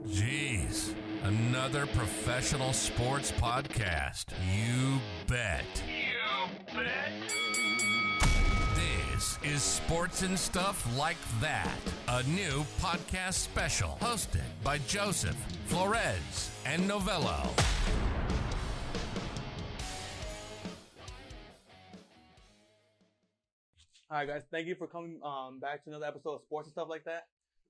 Jeez, another professional sports podcast. You bet. You bet. This is Sports and Stuff Like That, a new podcast special hosted by Joseph, Flores, and Novello. All right, guys. Thank you for coming back to another episode of Sports and Stuff Like That.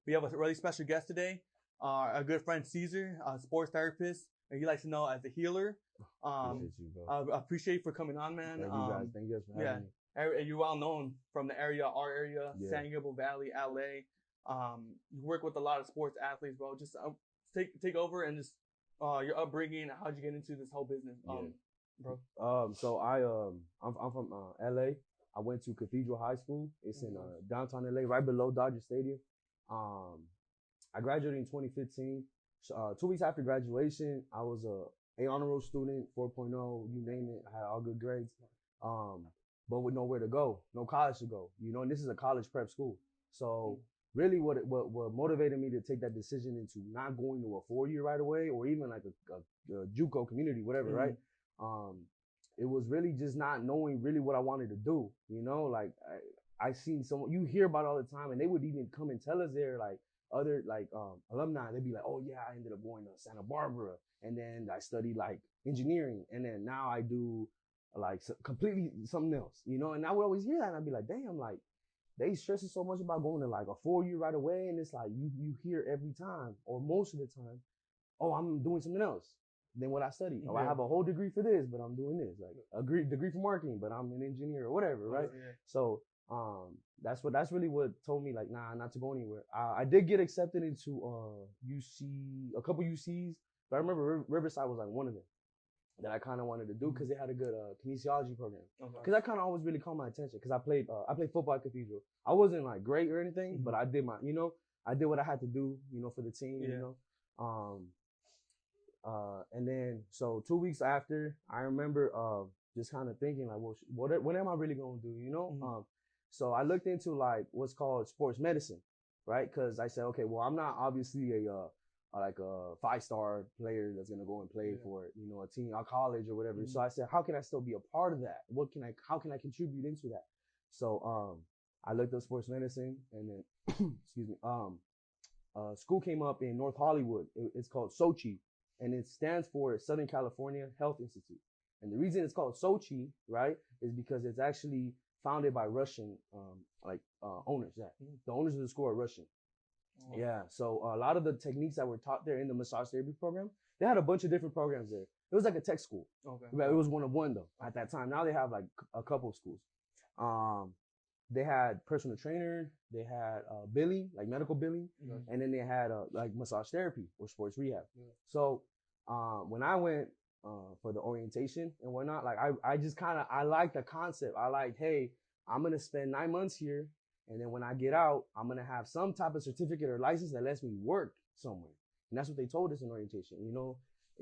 We have a really special guest today, our good friend Cesar, a sports therapist, and he likes to know as a healer. Appreciate you, bro. I appreciate you for coming on, man. Thank you guys. Thank you guys for having me. You're well known from the area, our area, Yeah. San Gabriel Valley, LA. You work with a lot of sports athletes, bro. Just take over and just your upbringing. How'd you get into this whole business, bro? So I'm from LA. I went to Cathedral High School. It's in downtown LA, right below Dodger Stadium. I graduated in 2015. 2 weeks after graduation, I was a honor roll student, 4.0, you name it. I had all good grades. But with nowhere to go, no college to go, and this is a college prep school. So really what motivated me to take that decision into not going to a 4-year right away or even like a JUCO community, whatever, right? It was really just not knowing really what I wanted to do, like I seen someone, you hear about it all the time, and they would even come and tell us they're like other alumni, they'd be like, oh yeah, I ended up going to Santa Barbara, and then I studied like engineering, and then now I do like completely something else, and I would always hear that, and I'd be like, damn, like they stressing so much about going to like a 4-year right away, and it's like you hear every time or most of the time, oh, I'm doing something else than what I studied. Oh, I have a whole degree for this, but I'm doing this, like a degree for marketing, but I'm an engineer or whatever, right? Yeah. So that's really what told me like, nah, not to go anywhere. I did get accepted into UC, a couple UCs, but I remember Riverside was like one of them that I kind of wanted to do because they had a good kinesiology program. Because that kind of always really caught my attention because I played football at Cathedral. I wasn't like great or anything, but I did my, I did what I had to do, for the team, and then, so 2 weeks after, I remember just kind of thinking like, well, what am I really going to do, So I looked into like what's called sports medicine, right? Because I said, okay, well, I'm not obviously a 5-star player that's going to go and play for, a team, a college or whatever. So I said, how can I still be a part of that? How can I contribute into that? So I looked up sports medicine, and then, excuse me, school came up in North Hollywood. It's called SOCHI. And it stands for Southern California Health Institute. And the reason it's called SOCHI, right, is because it's actually founded by Russian, owners. Yeah. The owners of the school are Russian. Oh. Yeah. So a lot of the techniques that were taught there in the massage therapy program, they had a bunch of different programs there. It was like a tech school. Okay. It was one of one though at that time. Now they have like a couple of schools. They had personal trainer, they had billing, like medical billing, and then they had like massage therapy or sports rehab. So when I went for the orientation and whatnot, like I just I like the concept. I like, hey, I'm gonna spend 9 months here, and then when I get out, I'm gonna have some type of certificate or license that lets me work somewhere. And that's what they told us in orientation. In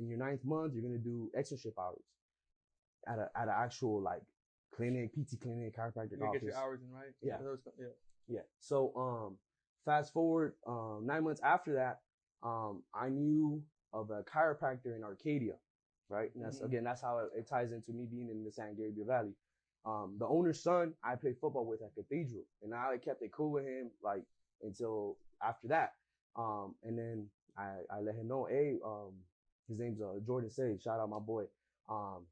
your 9th month, you're gonna do externship hours at an actual like clinic, PT clinic, chiropractic office. Get your hours in, right? Yeah. So fast forward 9 months after that, I knew of a chiropractor in Arcadia, right? And that's how it ties into me being in the San Gabriel Valley. The owner's son, I played football with at Cathedral, and I kept it cool with him like until after that. And then I let him know, hey, his name's Jordan Sage. Shout out my boy.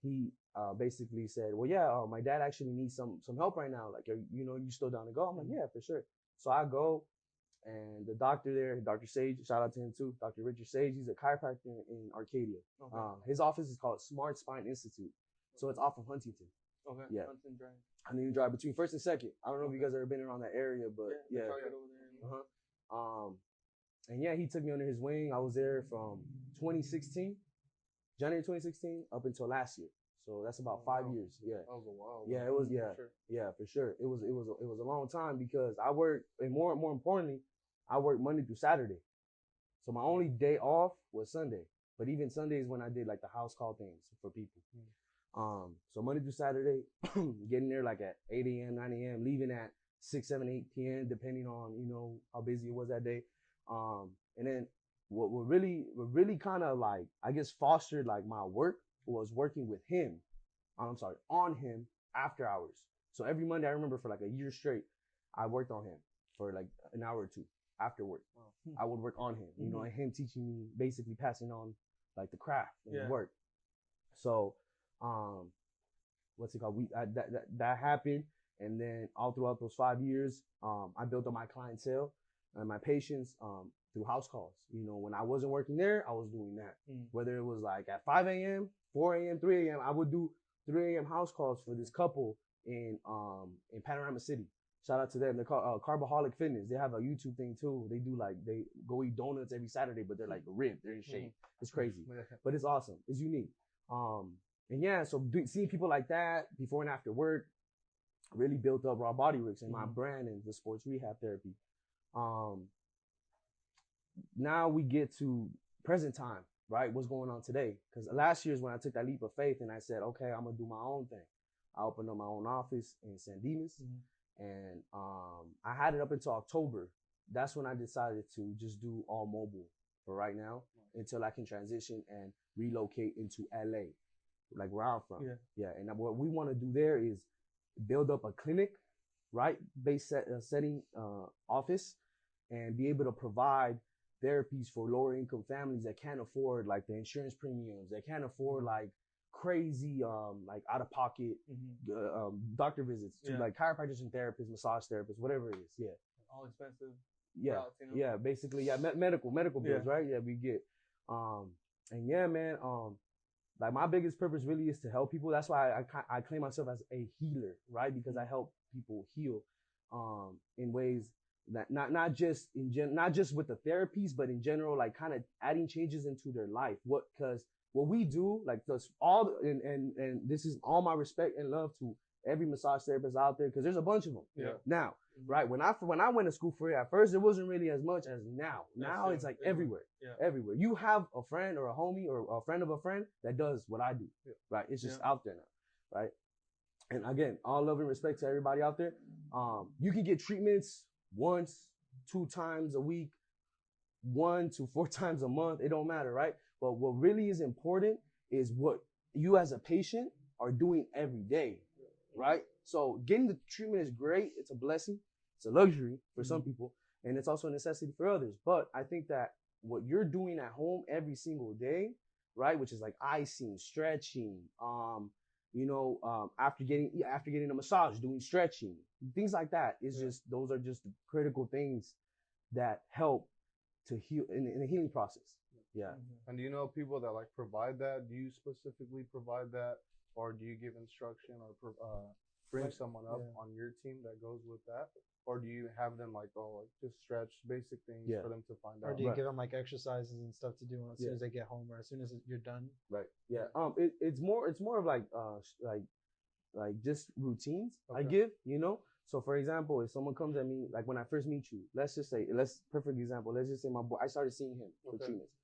He basically said, well, yeah, my dad actually needs some help right now. Like, you still down to go? I'm like, yeah, for sure. So I go, and the doctor there, Dr. Sage, shout out to him too, Dr. Richard Sage, he's a chiropractor in Arcadia. Okay. His office is called Smart Spine Institute. So it's off of Huntington. Okay. Yeah. Huntington Drive. Huntington Drive between 1st and 2nd. I don't know if you guys ever been around that area, but yeah. Over there. And yeah, he took me under his wing. I was there from 2016. January 2016 up until last year, so that's about 5 years. Yeah, that was a while. Yeah, it was. Yeah, for sure. Yeah, for sure. It was a long time because I worked, and more importantly, I worked Monday through Saturday. So my only day off was Sunday. But even Sundays when I did like the house call things for people. So Monday through Saturday, getting there like at 8 a.m., 9 a.m., leaving at 6, 7, 8 p.m., depending on how busy it was that day. And then what really kind of like, I guess, fostered like my work was working with him. I'm sorry, on him after hours. So every Monday, I remember for like a year straight, I worked on him for like an hour or two after work. Wow. I would work on him, you know, and him teaching me, basically passing on like the craft and work. So, what's it called? That happened. And then all throughout those 5 years, I built up my clientele and my patients, through house calls. You know, when I wasn't working there, I was doing that. Whether it was like at 5 a.m., 4 a.m., 3 a.m., I would do 3 a.m. house calls for this couple in Panorama City. Shout out to them. They're called Carbaholic Fitness. They have a YouTube thing too. They do like, they go eat donuts every Saturday, but they're like ripped. They're in shape. It's crazy, but it's awesome. It's unique. And yeah, so seeing people like that before and after work really built up Raw Body Works and my brand and the sports rehab therapy. Now we get to present time, right? What's going on today? Because last year is when I took that leap of faith and I said, okay, I'm gonna do my own thing. I opened up my own office in San Dimas, and I had it up until October. That's when I decided to just do all mobile for right now until I can transition and relocate into LA, like where I'm from. Yeah. And what we want to do there is build up a clinic, right? Setting office, and be able to provide therapies for lower income families that can't afford like the insurance premiums, that can't afford like crazy like out of pocket doctor visits to like chiropractors and therapists, massage therapists, whatever it is. All expensive. Routes, you know? Basically, medical bills, right? We get. And yeah, man, like my biggest purpose really is to help people. That's why I claim myself as a healer, right? Because I help people heal in ways that not just with the therapies, but in general, like kind of adding changes into their life. Because what we do, like this all, and this is all my respect and love to every massage therapist out there, because there's a bunch of them. Now, right, when I went to school for it, at first it wasn't really as much as now. Now it's like everywhere. Everywhere. You have a friend or a homie or a friend of a friend that does what I do. Right? It's just out there now. Right? And again, all love and respect to everybody out there. You can get treatments once, 2 times a week, 1 to 4 times a month. It don't matter, right? But what really is important is what you as a patient are doing every day, right? So getting the treatment is great. It's a blessing. It's a luxury for some people, and it's also a necessity for others. But I think that what you're doing at home every single day, right, which is like icing, stretching, after getting a massage, doing stretching, things like that, is just, those are just critical things that help to heal in the healing process. And do you know people that like provide that? Do you specifically provide that, or do you give instruction or bring someone up on your team that goes with that? Or do you have them like, just stretch basic things for them to find out? Or do you give them like exercises and stuff to do as soon as they get home, or as soon as you're done? Right. Yeah. It's more of like just routines I give, you know? So for example, if someone comes at me, like when I first meet you, perfect example, let's just say my boy, I started seeing him for treatments.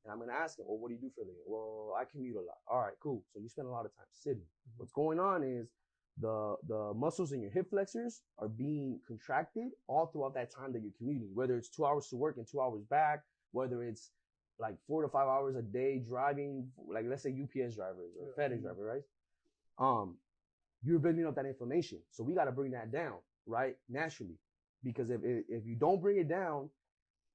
And I'm going to ask him, well, what do you do for a living? Well, I commute a lot. All right, cool. So you spend a lot of time sitting. What's going on is the muscles in your hip flexors are being contracted all throughout that time that you're commuting, whether it's 2 hours to work and 2 hours back, whether it's like 4 to 5 hours a day driving, like let's say UPS drivers or FedEx driver, right? You're building up that inflammation. So we got to bring that down, right? Naturally. Because if you don't bring it down,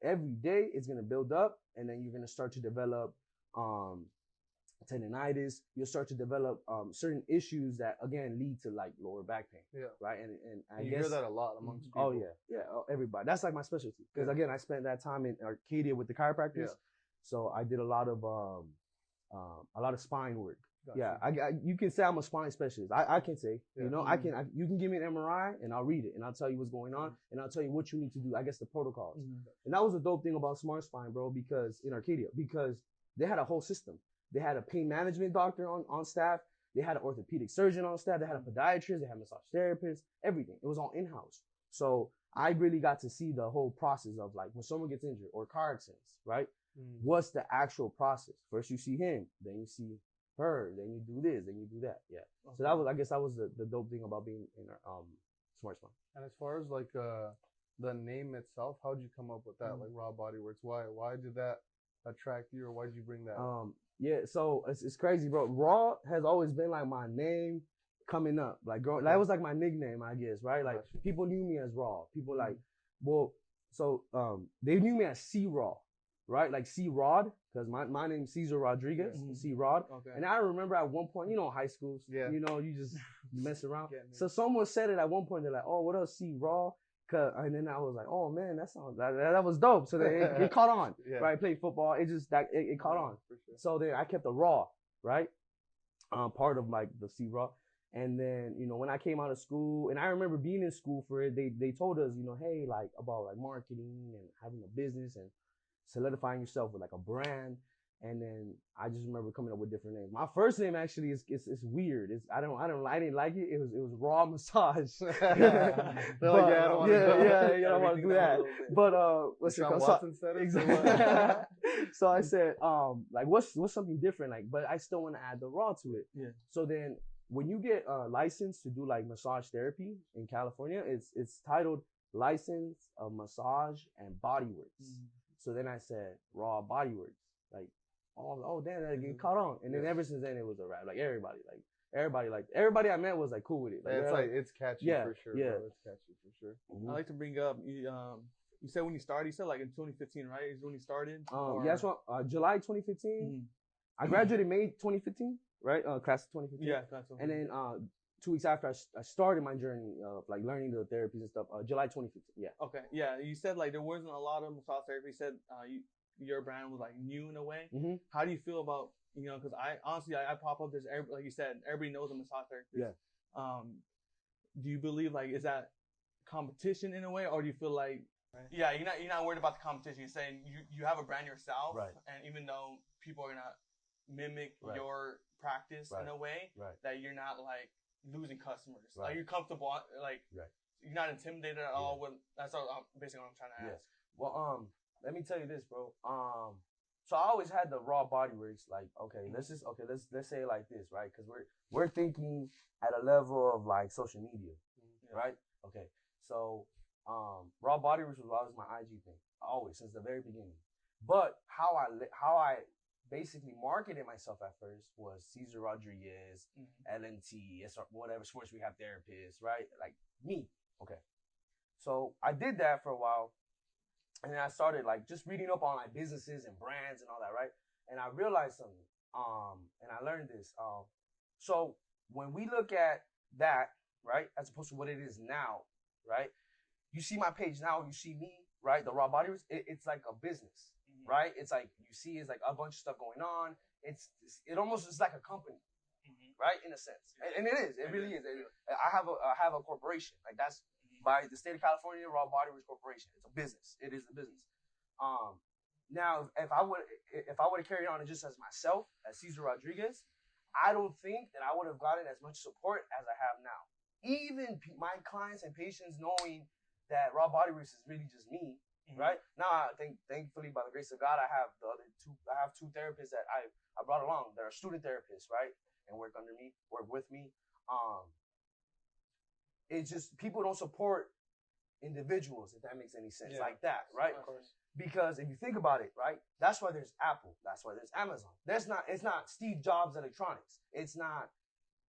every day it's going to build up, and then you're going to start to develop tendinitis. You'll start to develop certain issues that again lead to like lower back pain. Right. And I guess hear that a lot amongst people. Everybody. That's like my specialty, because again, I spent that time in Arcadia with the chiropractors. So I did a lot of spine work. You can say I'm a spine specialist. I can say, you know, you can give me an MRI and I'll read it and I'll tell you what's going on and I'll tell you what you need to do. I guess the protocols. And that was a dope thing about Smart Spine, bro, because in Arcadia, because they had a whole system. They had a pain management doctor on staff. They had an orthopedic surgeon on staff. They had a podiatrist. They had massage therapists, everything. It was all in-house. So I really got to see the whole process of like when someone gets injured or car accidents, right? What's the actual process? First you see him, then you see her, then you do this, then you do that. So that was, I guess that was the dope thing about being in Smart Spine. And as far as like the name itself, how'd you come up with that? Like Raw Body Works, why did that attract you, or why'd you bring that? Yeah, so it's crazy, bro. Raw has always been like my name coming up. Like, that was like my nickname, I guess, right? Like, people knew me as Raw. People like, well, so they knew me as C Raw, right? Like C Rod, because my name's Cesar Rodriguez, C Rod. Okay. And I remember at one point, high schools, you just mess around. So someone said it at one point. They're like, "Oh, what else, C Raw?" And then I was like, "Oh man, that was dope." So then it caught on, right? I played football. It just it caught on. Sure. So then I kept the Raw, right? Part of like the C Raw. And then, when I came out of school, and I remember being in school for it, they told us, hey, like about like marketing and having a business and solidifying yourself with like a brand. And then I just remember coming up with different names. My first name actually is weird. I didn't like it. It was Raw Massage. I don't want to do that. But what's it called? Exactly. So I said, like what's something different? Like, but I still want to add the Raw to it. Yeah. So then when you get licensed to do like massage therapy in California, it's titled License of Massage and Bodyworks. So then I said Raw Bodyworks. Like, oh damn, that get caught on. And then ever since then it was a rap. Like everybody I met was like cool with it. Like, it's catchy for sure. Yeah, bro. It's catchy for sure. I like to bring up you said when you started, you said like in 2015, right? Is when you started? Yeah, that's July 2015. I graduated May 2015, right? Class of 2015. Yeah, class of 2015. And then 2 weeks after I started my journey of like learning the therapies and stuff, July 2015. Yeah. Okay. Yeah. You said like there wasn't a lot of massage therapy. You said your brand was like new in a way. Mm-hmm. How do you feel about, because I honestly, I pop up, like you said, everybody knows a massage therapist. Yeah. Do you believe like, is that competition in a way, or do you feel like, yeah, you're not worried about the competition. You're saying you have a brand yourself, right? And even though people are gonna mimic your practice in a way, that you're not like losing customers. Are you comfortable? Like, you're not intimidated at all. That's basically what I'm trying to ask. Well, let me tell you this, bro. So I always had the Raw Bodyworks. Like, let's say it like this, right? Because we're thinking at a level of like social media, right? Okay, so Raw Bodyworks was always my IG thing, always since the very beginning. But how I basically marketed myself at first was Cesar Rodriguez, LNT, whatever sports rehab therapist, right? Like me. Okay. So I did that for a while. And then I started like just reading up on like businesses and brands and all that, right? And I realized something. And I learned this. So when we look at that, right, as opposed to what it is now, right? You see my page now, you see me, right? The Raw Bodyworks, it's like a business, right? It's like you see, it's like a bunch of stuff going on. It almost is like a company, right? In a sense, and it is. It really is. I have a corporation. Like that's by the state of California, Raw Bodyworks Corporation. It's a business. It is a business. Now, if I would have carried on just as myself, as Cesar Rodriguez, I don't think that I would have gotten as much support as I have now. Even my clients and patients knowing that Raw Bodyworks is really just me, right? Now, thankfully, by the grace of God, I have two therapists that I brought along. They're student therapists, right? And work with me. It's just people don't support individuals, if that makes any sense, like that, right? Of course. Because if you think about it, right, that's why there's Apple, that's why there's Amazon. It's not Steve Jobs Electronics. It's not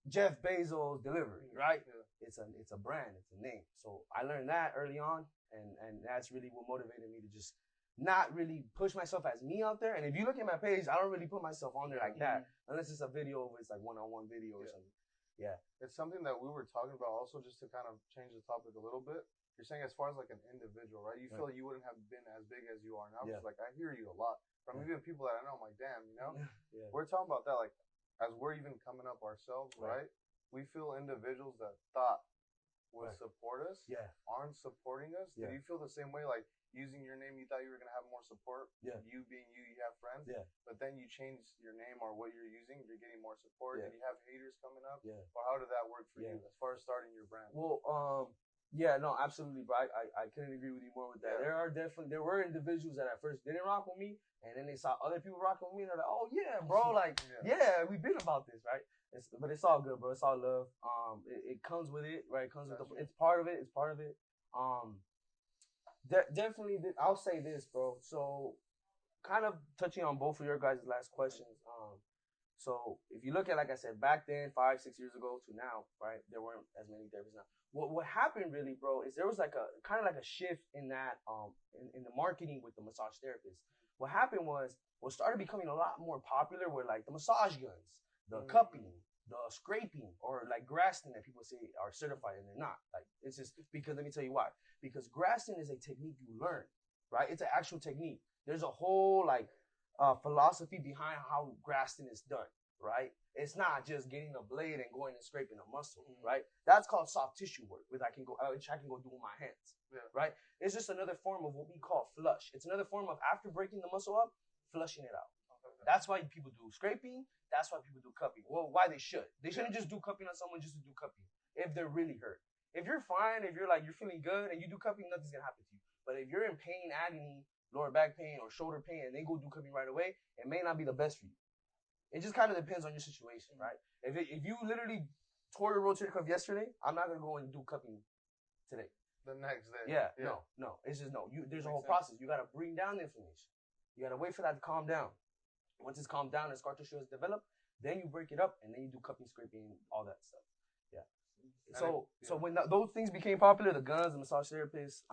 Jeff Bezos Delivery, right? Yeah. It's a brand, it's a name. So I learned that early on, and that's really what motivated me to just not really push myself as me out there. And if you look at my page, I don't really put myself on there like that, unless it's a video where it's like one-on-one video or something. Yeah. It's something that we were talking about also, just to kind of change the topic a little bit. You're saying as far as like an individual, right? You feel like you wouldn't have been as big as you are now. Because like I hear you a lot from even people that I know. I'm like, damn, we're talking about that. Like as we're even coming up ourselves, right? We feel individuals that thought would support us aren't supporting us. Did you feel the same way? Like using your name, you thought you were going to have more support. You being you have friends. But then you change your name or what you're using, you're getting more support. Did you have haters coming up? Or how did that work for you as far as starting your brand? Well, no, absolutely, bro. I couldn't agree with you more with that. There were individuals that at first didn't rock with me, and then they saw other people rocking with me, and they're like, oh yeah, bro, like we've been about this, right? But it's all good, bro. It's all love. It comes with it, right? It comes with it's part of it. It's part of it. Definitely, I'll say this, bro. So kind of touching on both of your guys' last questions. So if you look at, like I said, back then, 5, 6 years ago to now, right, there weren't as many therapists now. What happened really, bro, is there was like a kind of like a shift in that in the marketing with the massage therapists. What happened was what started becoming a lot more popular were like the massage guns, the cupping, the scraping, or like Graston that people say are certified and they're not. Like it's just because let me tell you why. Because Graston is a technique you learn, right? It's an actual technique. There's a whole like philosophy behind how Graston is done, right? It's not just getting a blade and going and scraping a muscle, right? That's called soft tissue work, which I can go do with my hands, right? It's just another form of what we call flush. It's another form of after breaking the muscle up, flushing it out. That's why people do scraping. That's why people do cupping. Well, why they should. They shouldn't just do cupping on someone just to do cupping if they're really hurt. If you're fine, if you're feeling good and you do cupping, nothing's gonna happen to you. But if you're in pain, agony, lower back pain or shoulder pain, and they go do cupping right away, it may not be the best for you. It just kind of depends on your situation, right? If you literally tore your rotator cuff yesterday, I'm not gonna go and do cupping today. The next day. Yeah. No. It's just no. There's a whole process. You gotta bring down the inflammation. You gotta wait for that to calm down. Once it's calmed down and scar tissue has developed, then you break it up and then you do cupping, scraping, all that stuff. Yeah. So when those things became popular, the guns, the massage therapists,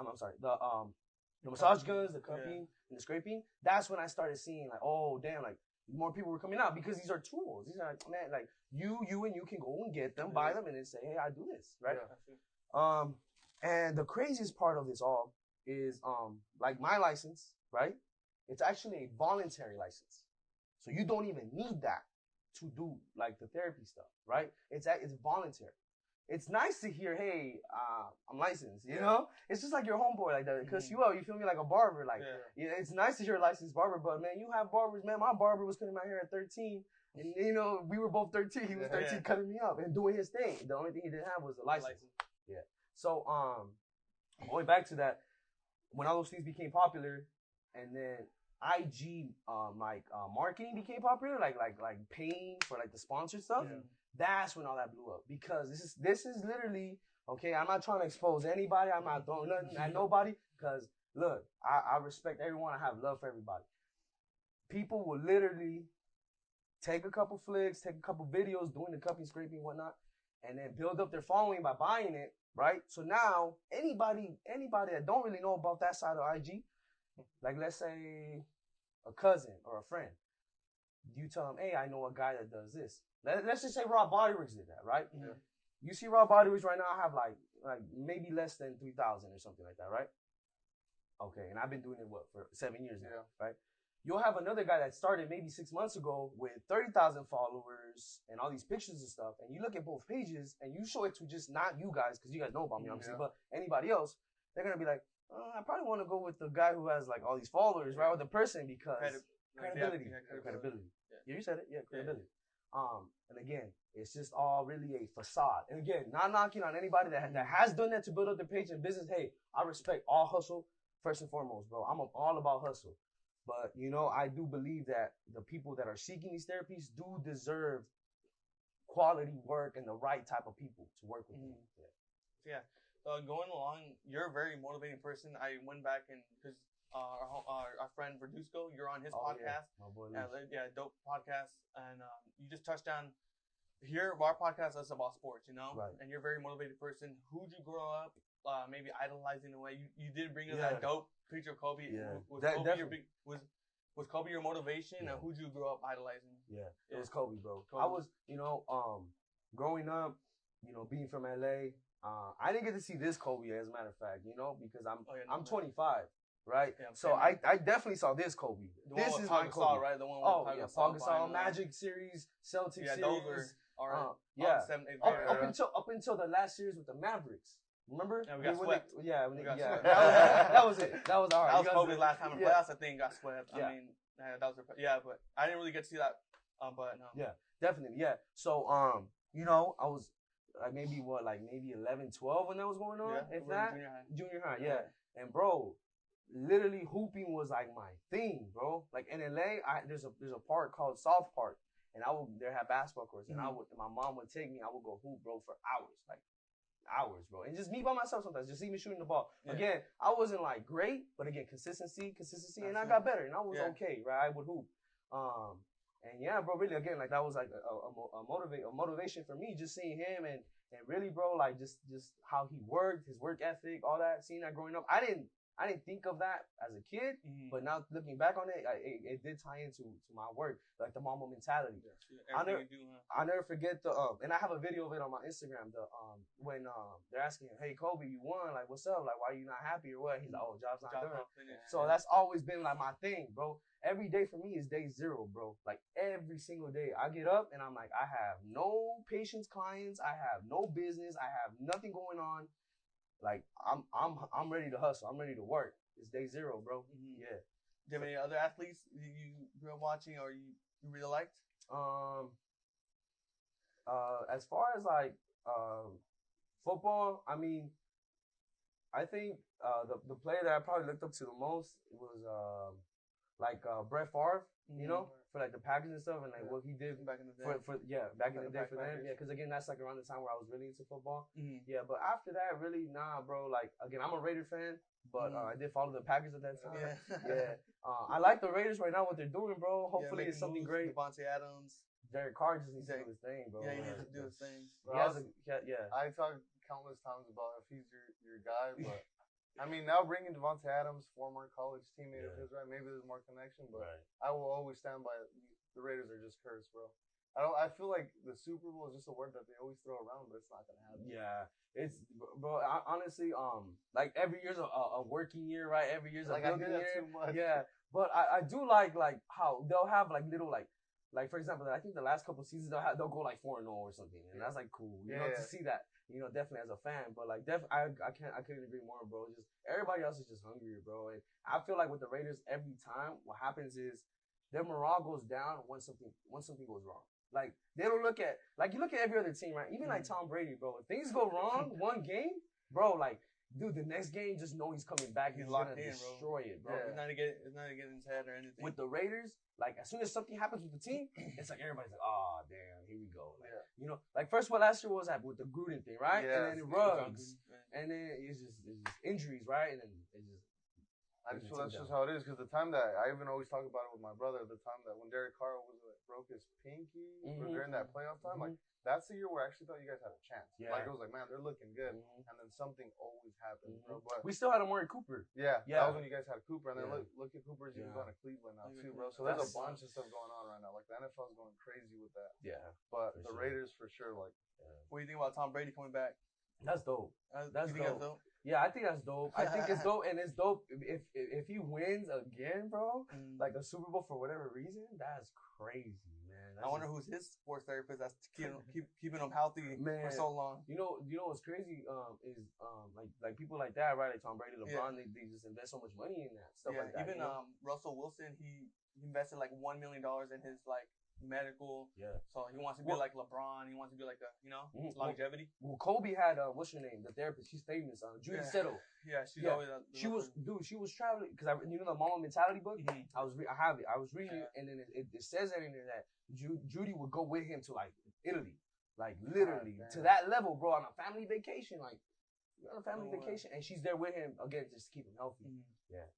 the massage guns, the cupping, and the scraping, that's when I started seeing like, oh damn, like more people were coming out because these are tools. These are man, like you can go and get them, buy them, and then say, hey, I do this, right? Yeah. And the craziest part of this all is like my license, right? It's actually a voluntary license, so you don't even need that to do like the therapy stuff, right? It's voluntary. It's nice to hear, hey, I'm licensed, you know? It's just like your homeboy, like that. Because you feel me, like a barber. Like, it's nice to hear a licensed barber, but man, you have barbers, man. My barber was cutting my hair at 13. And, you know, we were both 13. He was 13 cutting me up and doing his thing. The only thing he didn't have was the license. Yeah. So, going back to that, when all those things became popular, and then IG, marketing became popular, like paying for like the sponsored stuff. Yeah. That's when all that blew up, because this is literally, okay, I'm not trying to expose anybody. I'm not throwing nothing at nobody, because look, I respect everyone. I have love for everybody. People will literally take a couple flicks, take a couple videos doing the cupping, scraping, whatnot, and then build up their following by buying it, right? So now anybody that don't really know about that side of IG, like let's say a cousin or a friend, you tell them, hey, I know a guy that does this. Let's just say Raw Bodyworks did that, right? Yeah. You see Raw Bodyworks right now, I have like maybe less than 3,000 or something like that, right? Okay, and I've been doing it, for 7 years now, right? You'll have another guy that started maybe 6 months ago with 30,000 followers and all these pictures and stuff, and you look at both pages and you show it to just not you guys, because you guys know about me, obviously, but anybody else, they're going to be like, I probably want to go with the guy who has like all these followers, right? With the person, because credibility. Credibility. Yeah, you said it. Yeah, credibility. And again, it's just all really a facade. And again, not knocking on anybody that has done that to build up their page and business. Hey, I respect all hustle first and foremost, bro. I'm all about hustle. But, you know, I do believe that the people that are seeking these therapies do deserve quality work and the right type of people to work with. Yeah. So going along, you're a very motivating person. I went back and because our friend Verduzco, you're on his podcast. My boy dope podcast. And you just touched on here. Our podcast is about sports, you know, right. And you're a very motivated person. Who'd you grow up maybe idolizing in a way? You did bring us that dope picture of Kobe. Yeah. Was Kobe your motivation? And who'd you grow up idolizing? Yeah, it was Kobe, bro. Kobe. I was, you know, growing up, you know, being from LA, I didn't get to see this Kobe, as a matter of fact, you know, because I'm 25. Right, yeah, so I definly saw this Kobe. This is my Kobe, right? The one with Paul Gasol, Magic series, Celtics series. Those were up until the last series with the Mavericks. Remember? Yeah, we got swept. Swept. That was it. That was all right. That was Kobe's last time in playoffs. I think got swept. I mean, that was but I didn't really get to see that. But no. Yeah, definitely. Yeah. So you know, I was like maybe 11, 12 when that was going on. If that junior high. Yeah. And bro, literally hooping was like my thing, bro. Like in LA, there's a park called South Park, and there had basketball courts, and my mom would take me. I would go hoop, bro, for hours, like hours, bro. And just me by myself sometimes, just even shooting the ball. Yeah. Again, I wasn't like great, but again, consistency, and I got better, and I was okay, right? I would hoop. And yeah, bro, really, again, like that was like a motivation for me, just seeing him and really, bro, like just how he worked, his work ethic, all that. Seeing that growing up, I didn't think of that as a kid, but now looking back on it, it did tie into my work, like the Mamba mentality. I'll never forget and I have a video of it on my Instagram. When they're asking him, "Hey Kobe, you won? Like, what's up? Like, why are you not happy or what?" He's like, "Oh, job's not done." So that's always been like my thing, bro. Every day for me is day zero, bro. Like every single day, I get up and I'm like, I have no patients, clients, I have no business, I have nothing going on. Like I'm ready to hustle. I'm ready to work. It's day zero, bro. Mm-hmm. Yeah. Do you have any other athletes you grew up watching or you really liked? As far as like football, I mean, I think the player that I probably looked up to the most was Brett Favre. You know, for like the Packers and stuff, and like what he did back in the day. Back in the day for them. Yeah, because again, that's like around the time where I was really into football. Mm-hmm. Yeah, but after that, really, nah, bro. Like again, I'm a Raider fan, but I did follow the Packers at that time. Yeah. I like the Raiders right now. What they're doing, bro. Hopefully, it's something great. Devontae Adams, Derek Carr just needs to do his thing, bro. Yeah, he needs to do his thing. I talked countless times about if he's your guy, but. I mean, now bringing Devontae Adams, former college teammate of his, right? Maybe there's more connection, but I will always stand by it. The Raiders are just cursed, bro. I feel like the Super Bowl is just a word that they always throw around, but it's not gonna happen. Yeah, it's bro. Honestly, like every year's a working year, right? Every year's a building year. Too much. Yeah, but I do like how they'll have like little like for example, I think the last couple of seasons they'll go like 4-0 or something, and that's like cool. You know, to see that. You know, definitely as a fan, but like I couldn't agree more, bro. Just everybody else is just hungrier, bro. And I feel like with the Raiders, every time what happens is their morale goes down once something goes wrong. Like they don't look at you look at every other team, right? Even like Tom Brady, bro. If things go wrong one game, bro, like dude, the next game just know he's coming back. He's gonna destroy it, bro. Yeah. It's not to get in his head or anything. With the Raiders, like as soon as something happens with the team, it's like everybody's like, oh damn, here we go. Like, you know, like first what last year was with the Gruden thing, right? And then it rugs, and then it's just injuries, right? And then it just. I just feel that's just how it is, because the time that I even always talk about it with my brother, the time that when Derek Carr broke his pinky during that playoff time, like that's the year where I actually thought you guys had a chance. Yeah. Like it was like, man, they're looking good, and then something always happens, bro. But we still had Amari Cooper. Yeah, that was when you guys had Cooper, and then look at Cooper's even going to Cleveland now too, bro. So there's a bunch of stuff going on right now. Like the NFL is going crazy with that. Yeah, but the Raiders for sure. Like, what do you think about Tom Brady coming back? That's dope. That's dope. Yeah, I think that's dope. I think it's dope, and it's dope if he wins again, bro. Like a Super Bowl for whatever reason, that's crazy, man. I wonder who's his sports therapist that's keeping him healthy for so long. You know what's crazy is like people like that, right? Like Tom Brady, LeBron, they just invest so much money in that stuff like that. Even Russell Wilson, he invested like $1 million in his like medical. Yeah. So he wants to be like LeBron. He wants to be like longevity. Well, Kobe had what's her name? The therapist. She's famous. Judy Settle. Yeah, she's always. She was traveling because the Mama Mentality book. I have it. I was reading it, and then it says in there that Judy would go with him to like Italy, like literally to that level, bro, on a family vacation, like on a family vacation, and she's there with him again just to keep him healthy. Yeah.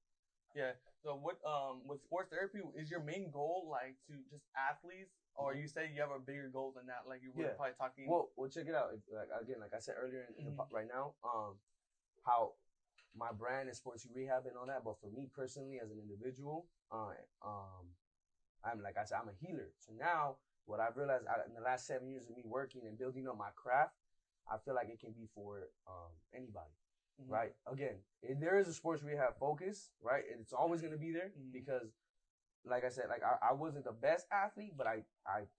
Yeah. So what with sports therapy, is your main goal like to just athletes, or you say you have a bigger goal than that? Like you were probably talking. Well, check it out. Like I said earlier in right now, how my brand is sports rehab and all that. But for me personally, as an individual, I'm like I said, I'm a healer. So now what I've realized in the last 7 years of me working and building up my craft, I feel like it can be for anybody. Right. Again, there is a sports rehab focus, right? And it's always going to be there because, like I said, like I wasn't the best athlete, but I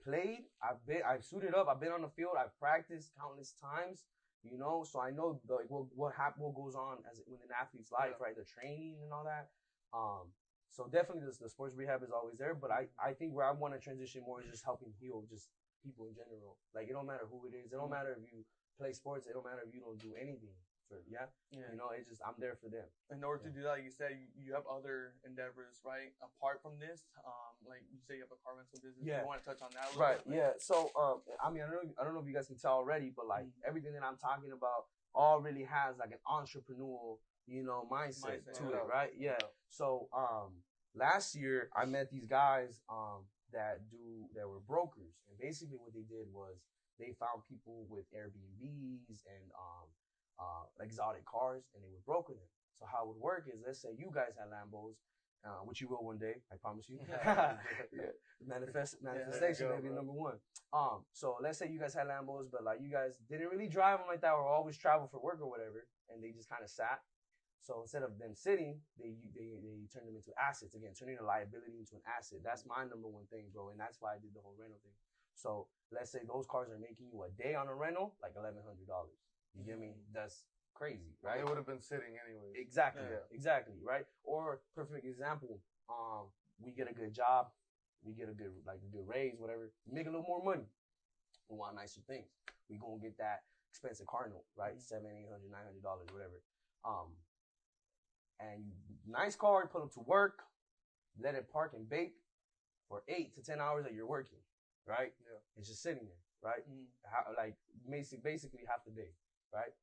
played. I've suited up. I've been on the field. I've practiced countless times. You know, so I know what goes on with an athlete's life, right? The training and all that. So definitely the sports rehab is always there. But I think where I want to transition more is just helping heal just people in general. Like it don't matter who it is. It don't matter if you play sports. It don't matter if you don't do anything. You know, it's just I'm there for them. In order to do that, like you said, you have other endeavors, right? Apart from this, like you say, you have a car rental business. Yeah. You want to touch on that a little bit? Yeah. So, I mean, I don't know if you guys can tell already, but like everything that I'm talking about, all really has like an entrepreneurial, mindset to it, right? Yeah. So last year I met these guys that were brokers, and basically what they did was they found people with Airbnbs and exotic cars, and they would broker them. So how it would work is, let's say you guys had Lambos, which you will one day, I promise you. Yeah. Manifestation, maybe number one. So let's say you guys had Lambos, but like you guys didn't really drive them like that, or always travel for work or whatever, and they just kind of sat. So instead of them sitting, they turn them into assets. Again, turning a liability into an asset. That's my number one thing, bro, and that's why I did the whole rental thing. So let's say those cars are making you a day on a rental, like $1,100. You get me? That's crazy, right? They would have been sitting anyway. Exactly, exactly, right? Or perfect example, we get a good job, we get a good raise, whatever. We make a little more money. We want nicer things. We gonna get that expensive car note, right? $700, $800, $900, whatever. And nice car, put them to work, let it park and bake for 8 to 10 hours that you're working, right? Yeah. It's just sitting there, right? Like basically half the day, right?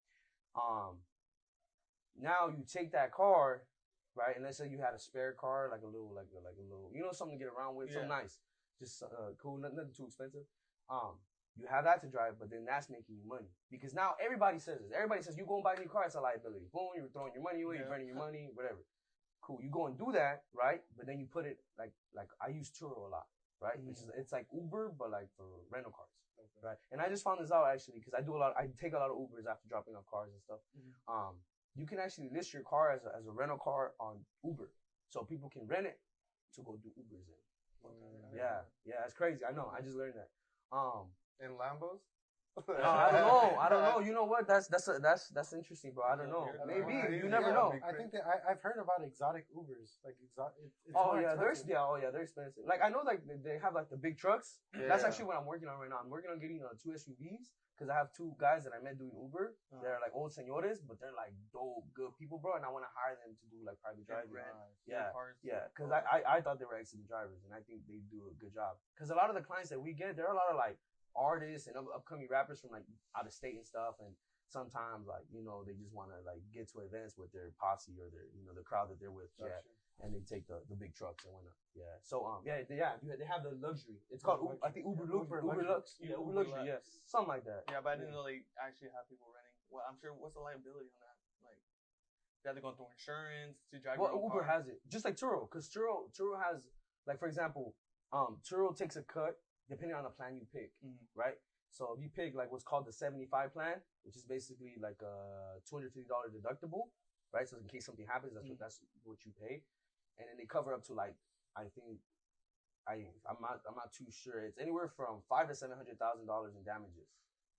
Now you take that car, right? And let's say you had a spare car, like a little, something to get around with, something nice, just cool, nothing too expensive. You have that to drive, but then that's making you money. Because now everybody says this. Everybody says, you go and buy a new car, it's a liability. Boom, you're throwing your money away, you're burning your money, whatever. Cool, you go and do that, right? But then you put it, like I use Turo a lot, right? It's like Uber, but like for rental cars, right? And I just found this out actually, because I take a lot of Ubers after dropping off cars and stuff. You can actually list your car as a rental car on Uber. So people can rent it to go do Ubers in. Yeah, that's crazy. I know, I just learned that. In Lambos? I don't know. You know what? That's interesting, bro. I don't know. Maybe you never know. I think that I've heard about exotic Ubers, like exotic. They're expensive. Like I know, like they have like the big trucks. That's actually what I'm working on right now. I'm working on getting 2 SUVs because I have 2 guys that I met doing Uber. They're like old señores, but they're like dope, good people, bro. And I want to hire them to do like private driving. Because I thought they were excellent drivers, and I think they do a good job. Because a lot of the clients that we get, there are a lot of like artists and upcoming rappers from like out of state and stuff, and sometimes like they just want to like get to events with their posse or their the crowd that they're with, and they take the big trucks and whatnot. So they have the luxury. It's called I think Uber Lux, Uber Luxury, something like that. Yeah, but I didn't know they actually have people renting. Well, I'm sure. What's the liability on that? Like, you have to go through insurance to drive. Well, Uber has it, just like Turo, because Turo has, like, for example, Turo takes a cut depending on the plan you pick, right? So if you pick like what's called the 75 plan, which is basically like a $250 deductible, right? So in case something happens, that's what you pay, and then they cover up to like I'm not too sure. It's anywhere from $500,000 to $700,000 in damages,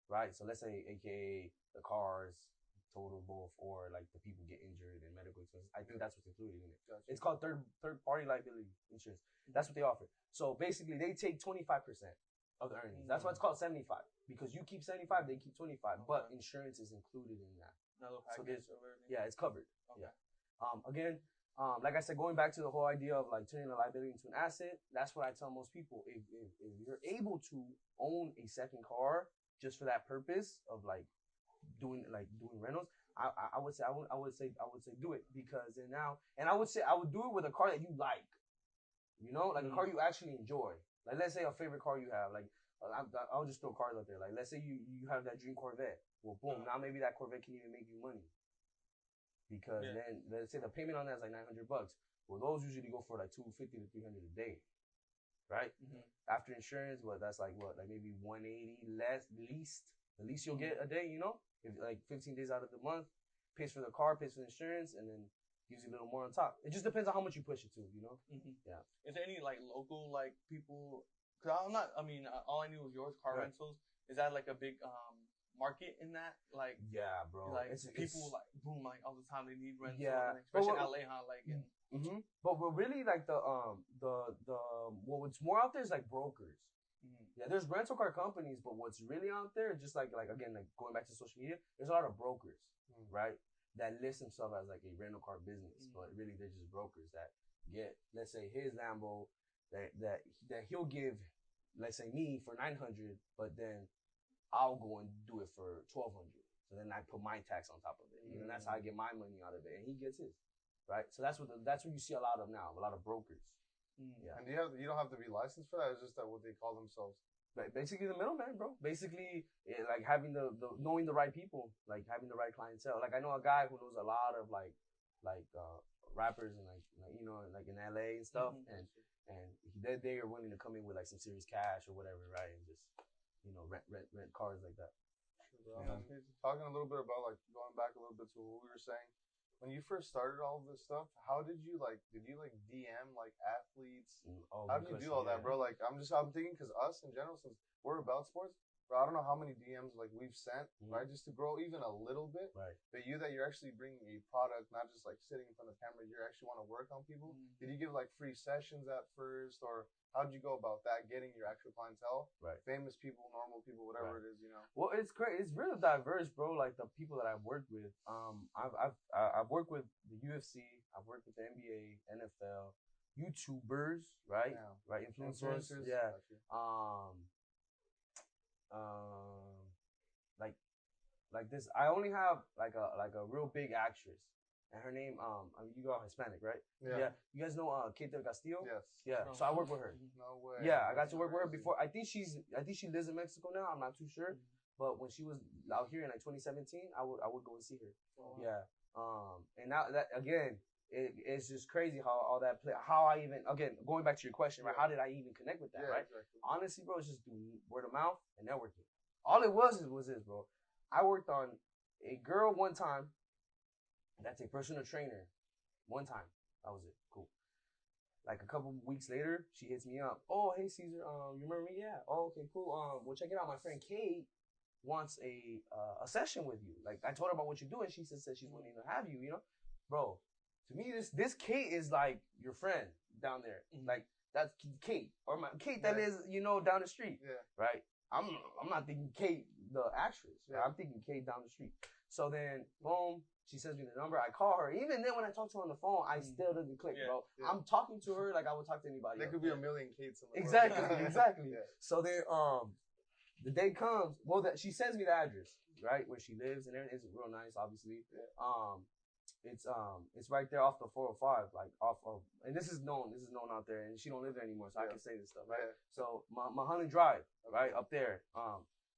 right? So let's say, AKA the cars total both, or like the people get injured and medical expenses. I think that's what's included in it. Gotcha. It's called third party liability insurance. That's what they offer. So basically, they take 25% of the earnings. That's why it's called 75, because you keep 75, they keep 25, but insurance is included in that. So it's covered. Okay. Again, like I said, going back to the whole idea of like turning a liability into an asset, that's what I tell most people. If you're able to own a second car just for that purpose of like doing rentals, I would say do it, because then now, and I would do it with a car that you like, like a car you actually enjoy. Like let's say a favorite car you have, like I'll just throw cars out there. Like let's say you have that dream Corvette. Well, boom, now maybe that Corvette can even make you money, because then let's say the payment on that is like $900. Well, those usually go for like $250 to $300 a day, right? After insurance, that's like maybe $180 the least you'll get a day, if like 15 days out of the month, pays for the car, pays for the insurance, and then gives you a little more on top. It just depends on how much you push it to, Yeah. Is there any like local like people? Cause all I knew was yours, car rentals. Is that like a big market in that? Like, yeah, bro. Like people like boom, like all the time they need rentals. Yeah, especially in LA, like. But really, like what's more out there is like brokers. Yeah, there's rental car companies, but what's really out there, just like again, like going back to social media, there's a lot of brokers, right, that list themselves as like a rental car business, but really they're just brokers that get, let's say, his Lambo that he'll give, let's say, me for $900, but then I'll go and do it for $1,200. So then I put my tax on top of it. And that's how I get my money out of it. And he gets his, right? So that's what you see a lot of now, a lot of brokers. Yeah. And you don't have to be licensed for that. It's just that what they call themselves. Like basically the middleman, bro. Basically, like having the knowing the right people, like having the right clientele. Like I know a guy who knows a lot of like rappers and like you know like in LA and stuff, and they are willing to come in with like some serious cash or whatever, right? And just rent cars like that. Sure, bro. Talking a little bit about like going back a little bit to what we were saying. When you first started all of this stuff, how did you DM like athletes? How did you do all that, bro? Like I'm thinking because us in general, since we're about sports, bro, I don't know how many DMs like we've sent, right, just to grow even a little bit. Right. But you're actually bringing a product, not just like sitting in front of the camera. You actually want to work on people. Did you give like free sessions at first, or how did you go about that? Getting your actual clientele, right? Famous people, normal people, whatever it is, you know. Well, it's great. It's really diverse, bro. Like the people that I've worked with. I've worked with the UFC. I've worked with the NBA, NFL, YouTubers, right? Yeah. Right, influencers. Yeah. Like this. I only have like a real big actress. And her name, you are Hispanic, right? Yeah. You guys know Kate del Castillo? Yes. Yeah. So I work with her. No way. Yeah, I got to work with her before. I think she lives in Mexico now. I'm not too sure. But when she was out here in like 2017, I would go and see her. Oh, wow. Yeah. And now that again, it's just crazy how all that play. How I even going back to your question, right? How did I even connect with that, right? Exactly. Honestly, bro, it's just word of mouth and networking. All it was this, bro. I worked on a girl one time. That's a personal trainer. One time. That was it. Cool. Like a couple weeks later, she hits me up. Oh, hey, Cesar. You remember me? Yeah. Oh, okay, cool. Well, check it out. My friend Kate wants a session with you. Like, I told her about what you do, and she said she's willing to have you, you know? Bro, to me, this Kate is like your friend down there. Like, that's Kate. Or my Kate that lives, down the street. Yeah. Right? I'm not thinking Kate, the actress. Yeah. Right? I'm thinking Kate down the street. So then, boom. She sends me the number. I call her. Even then, when I talk to her on the phone, I still doesn't click, bro. Yeah. I'm talking to her like I would talk to anybody. There could be a million Kates in the world. Exactly. Yeah. So then, the day comes. Well, she sends me the address, right, where she lives, and everything's real nice, obviously. Yeah. It's right there off the 405, like off of, and this is known out there, and she don't live there anymore, so I can say this stuff, right? Yeah. So Mulholland Drive, right up there.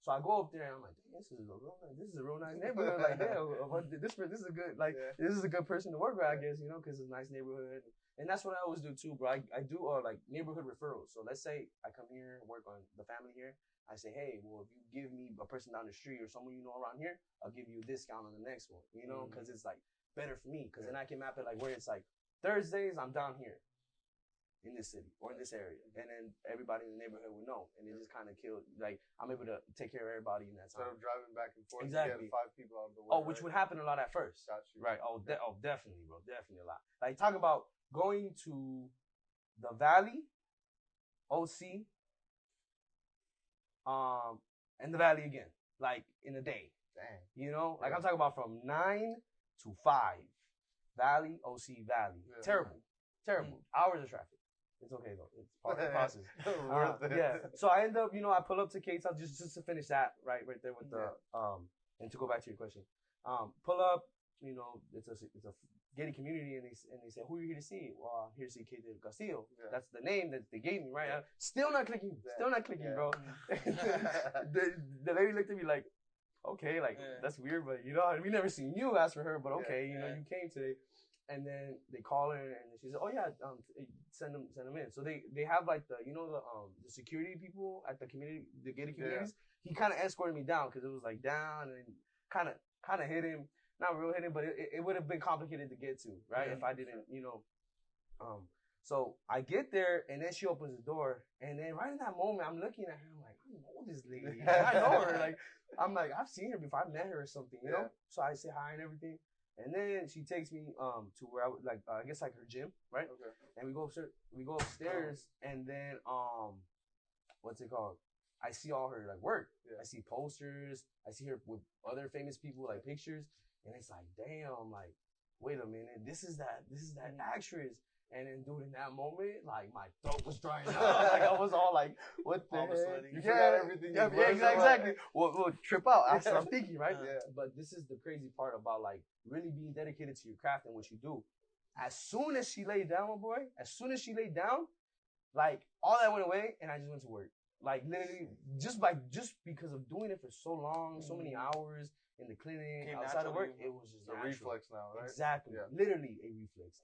So I go up there and I'm like, this is a real nice neighborhood. Like, this is a good, this is a good person to work with, I guess, because it's a nice neighborhood. And that's what I always do too, bro. I do like neighborhood referrals. So let's say I come here, work on the family here. I say, hey, well, if you give me a person down the street or someone you know around here, I'll give you a discount on the next one, because it's like better for me. Because then I can map it like where it's like Thursdays, I'm down here in this city or in this area, and then everybody in the neighborhood would know, and it just kind of killed. Like I'm able to take care of everybody in that time. Instead of driving back and forth, exactly. You get 5 people out of the way. Oh, which would happen a lot at first. Got you. Right. Oh, definitely, bro. Definitely a lot. Like talk about going to the Valley, OC, and the Valley again, like in a day. Dang. Like I'm talking about from 9 to 5, Valley, OC, Valley. Yeah. Terrible. Hours of traffic. It's okay though. It's part of the process. Worth it. Yeah. So I end up, I pull up to Kate's house just to finish that right there with the and to go back to your question. Pull up, it's a gated community, and they say, who are you here to see? Well, I'm here to see Kate del Castillo. Yeah. That's the name that they gave me, right? Yeah. Still not clicking, bro. The lady looked at me like, okay, that's weird, but we never seen you ask for her, but okay, you came today. And then they call her, and she said, "Oh yeah, send them in." So they have like the security people at the gated communities. Yeah. He kind of escorted me down because it was like down and kind of hit him, not real hit him, but it would have been complicated to get to, right? If I didn't, So I get there, and then she opens the door, and then right in that moment, I'm looking at her, I'm like, I know this lady, I know her, I'm like, I've seen her before, I've met her or something, you know. So I say hi and everything. And then she takes me to where I would I guess like her gym, right? Okay. And we go upstairs, and then what's it called? I see all her work. Yeah. I see posters. I see her with other famous people pictures, and it's like, damn, wait a minute, this is that actress. And then, dude, in that moment, like, my throat was drying out. Like, I was all like, what the heck? You forgot everything. Yeah, exactly. We'll trip out. That's what I'm thinking, right? Yeah. But this is the crazy part about, like, really being dedicated to your craft and what you do. As soon as she laid down, my boy, like, all that went away, and I just went to work. Like, literally, just because of doing it for so long, so many hours in the clinic, outside of work, it was just a reflex now, right? Exactly. Yeah. Literally a reflex.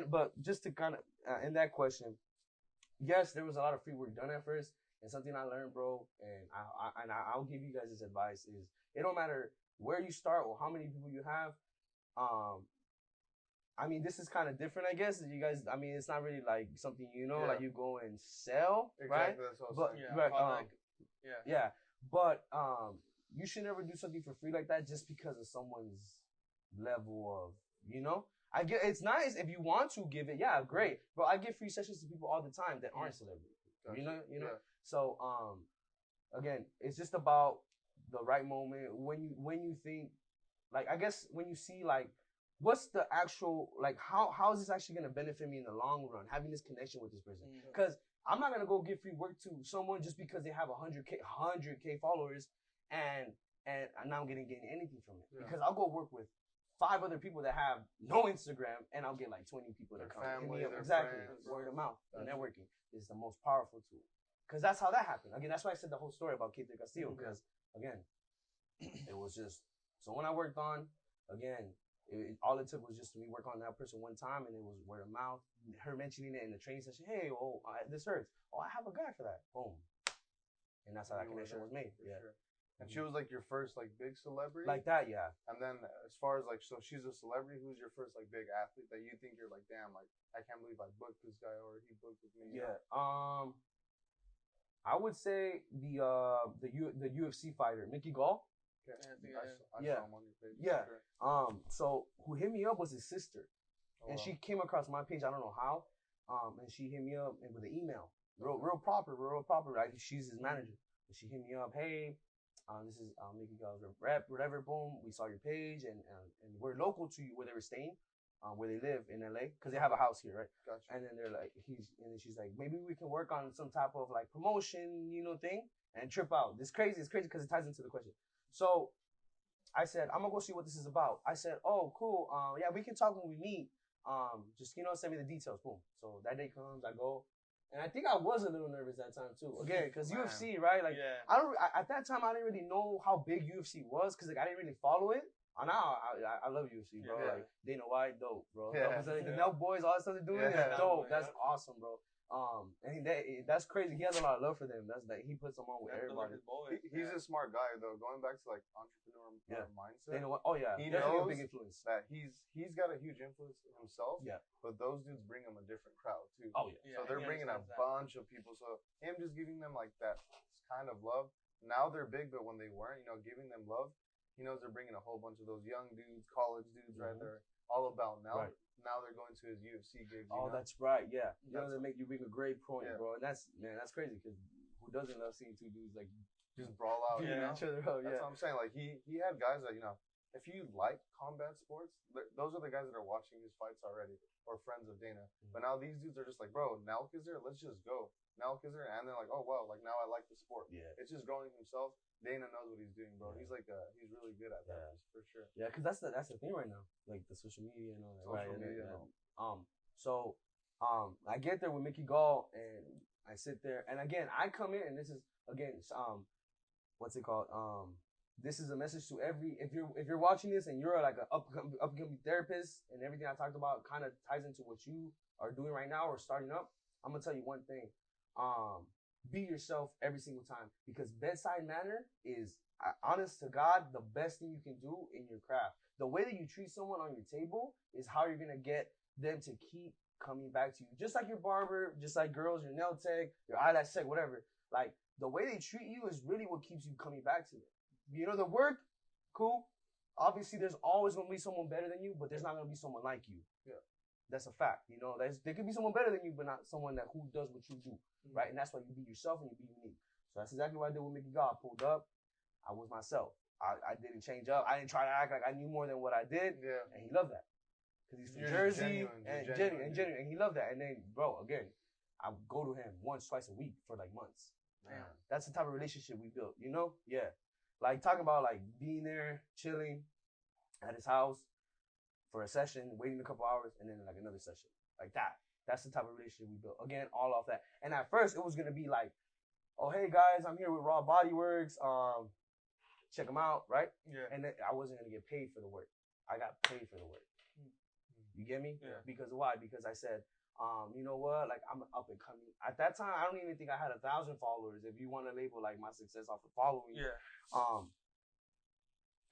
But just to kind of end that question, yes, there was a lot of free work done at first, and something I learned, bro, and I'll give you guys this advice is it don't matter where you start or how many people you have. I mean, this is kind of different, I guess. You guys, I mean, it's not really like something, like you go and sell, right? Exactly, that's what I'm saying. Yeah. But you should never do something for free like that just because of someone's level of, I get it's nice if you want to give it, yeah, great. But I give free sessions to people all the time that aren't celebrities. Gotcha. You know. Yeah. So again, it's just about the right moment when you think, like, I guess when you see, like, what's the actual, like, how is this actually going to benefit me in the long run, having this connection with this person? Because I'm not going to go give free work to someone just because they have 100K followers and I'm not getting anything from it. Because I'll go work with 5 other people that have no Instagram and I'll get like 20 people that come hit me up. Exactly. Friends, word of mouth. The networking is the most powerful tool. Because that's how that happened. Again, that's why I said the whole story about Kate Castillo. Because, again, it was just, so when I worked on, again, all it took was just me work on that person one time, and it was word of mouth. Her mentioning it in the training session. Hey, this hurts. Oh, I have a guy for that. Boom. And that's how that connection was made. Yeah. Sure. And she was like your first like big celebrity? Like that, yeah. And then as far as like, so she's a celebrity, who's your first like big athlete that you think you're like, damn, like I can't believe I booked this guy or he booked with me? Yeah. I would say the UFC fighter, Mickey Gall. Okay. I Yeah. saw him on your page. Yeah. Sure. So who hit me up was his sister. Oh, And wow. she came across my page, I don't know how. And she hit me up with an email. Real proper, right? She's his manager. And she hit me up, hey, this is Mickey Gall's rep, whatever, boom. We saw your page and we're local to you where they were staying, where they live in LA, because they have a house here, right? Gotcha. And then they're like, and then she's like, maybe we can work on some type of like promotion, thing and trip out. It's crazy because it ties into the question. So I said, I'm gonna go see what this is about. I said, oh, cool. Yeah, we can talk when we meet. Just, send me the details. Boom. So that day comes, I go. And I think I was a little nervous that time too. Again, because UFC, right? Like, at that time, I didn't really know how big UFC was because, like, I didn't really follow it. Now I love UFC, bro. Yeah. Like, Dana White, dope, bro. Yeah. The Nelk boys, all that stuff they're doing is dope. That's awesome, bro. And that's crazy. He has a lot of love for them. That's like, he puts them on with everybody. He's a smart guy though. Going back to like entrepreneur mindset. Dana White, oh yeah, he definitely knows a big influence. that he's got a huge influence himself. Yeah. But those dudes bring him a different crowd too. Oh yeah. So they're bringing a bunch of people. So him just giving them like that kind of love. Now they're big, but when they weren't, giving them love, he knows they're bringing a whole bunch of those young dudes, college dudes, right there, all about now. Right. Now they're going to his UFC gigs. Oh, that's right. Yeah. You bring a great point, Yeah. bro. And that's crazy because who doesn't love seeing 2 dudes like just brawl out, beating each other up? That's what I'm saying. Like he had guys that if you like combat sports, those are the guys that are watching his fights already or friends of Dana. But now these dudes are just like, bro, Nelk is there. Let's just go. Nelk is there, and they're like, oh wow, like now I like the sport. Yeah, it's just growing himself. Dana knows what he's doing, bro. Yeah. He's like, he's really good at that, for sure. Yeah, because that's the thing right now, like the social media and all that. Social media. So I get there with Mickey Gall, and I sit there, and again, I come in, and this is again, what's it called? This is a message to if you're watching this and you're like an upcoming therapist, and everything I talked about kind of ties into what you are doing right now or starting up. I'm gonna tell you one thing. Be yourself every single time, because bedside manner is, honest to God, the best thing you can do in your craft. The way that you treat someone on your table is how you're gonna get them to keep coming back to you. Just like your barber, just like girls, your nail tech, your eyelash tech, whatever. Like, the way they treat you is really what keeps you coming back to them. The work, cool. Obviously, there's always gonna be someone better than you, but there's not gonna be someone like you. Yeah. That's a fact. There could be someone better than you, but not someone who does what you do, right? And that's why you be yourself and you be unique. So that's exactly what I did with Mickey Gall. I pulled up. I was myself. I didn't change up. I didn't try to act like I knew more than what I did. Yeah. And he loved that. because he's from You're Jersey genuine, genuine, and he loved that. And then, bro, again, I would go to him once, twice a week for like months. Man. That's the type of relationship we built, you know? Yeah. Like talking about like being there, chilling at his house for a session, waiting a couple hours, and then like another session. Like that. That's the type of relationship we built. Again, all off that. And at first it was gonna be like, oh hey guys, I'm here with Raw Bodyworks. Check them out, right? Yeah. And then I wasn't gonna get paid for the work. I got paid for the work. You get me? Yeah. Because why? Because I said, you know what? Like I'm up and coming. At that time, I don't even think I had 1,000 followers. If you want to label like my success off of following, Yeah.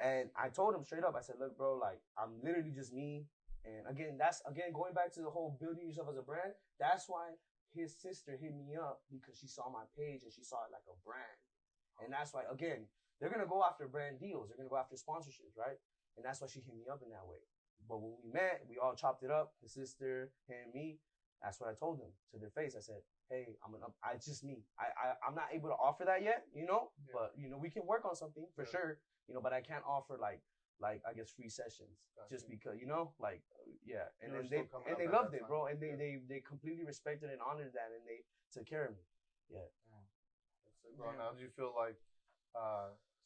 And I told him straight up. I said, look, bro, like I'm literally just me. And again, that's going back to the whole building yourself as a brand. That's why his sister hit me up because she saw my page and she saw it like a brand. And that's why, again, they're gonna go after brand deals. They're gonna go after sponsorships, right? And that's why she hit me up in that way. But when we met, we all chopped it up, his sister, him, me. That's what I told them to their face. I said, hey, it's just me. I'm not able to offer that yet, you know, but you know, we can work on something for sure, you know, but I can't offer like I guess free sessions just because, you know, like, yeah. And then they loved it, bro. And they completely respected and honored that, and they took care of me. Yeah. That's it, bro. Now, do you feel like,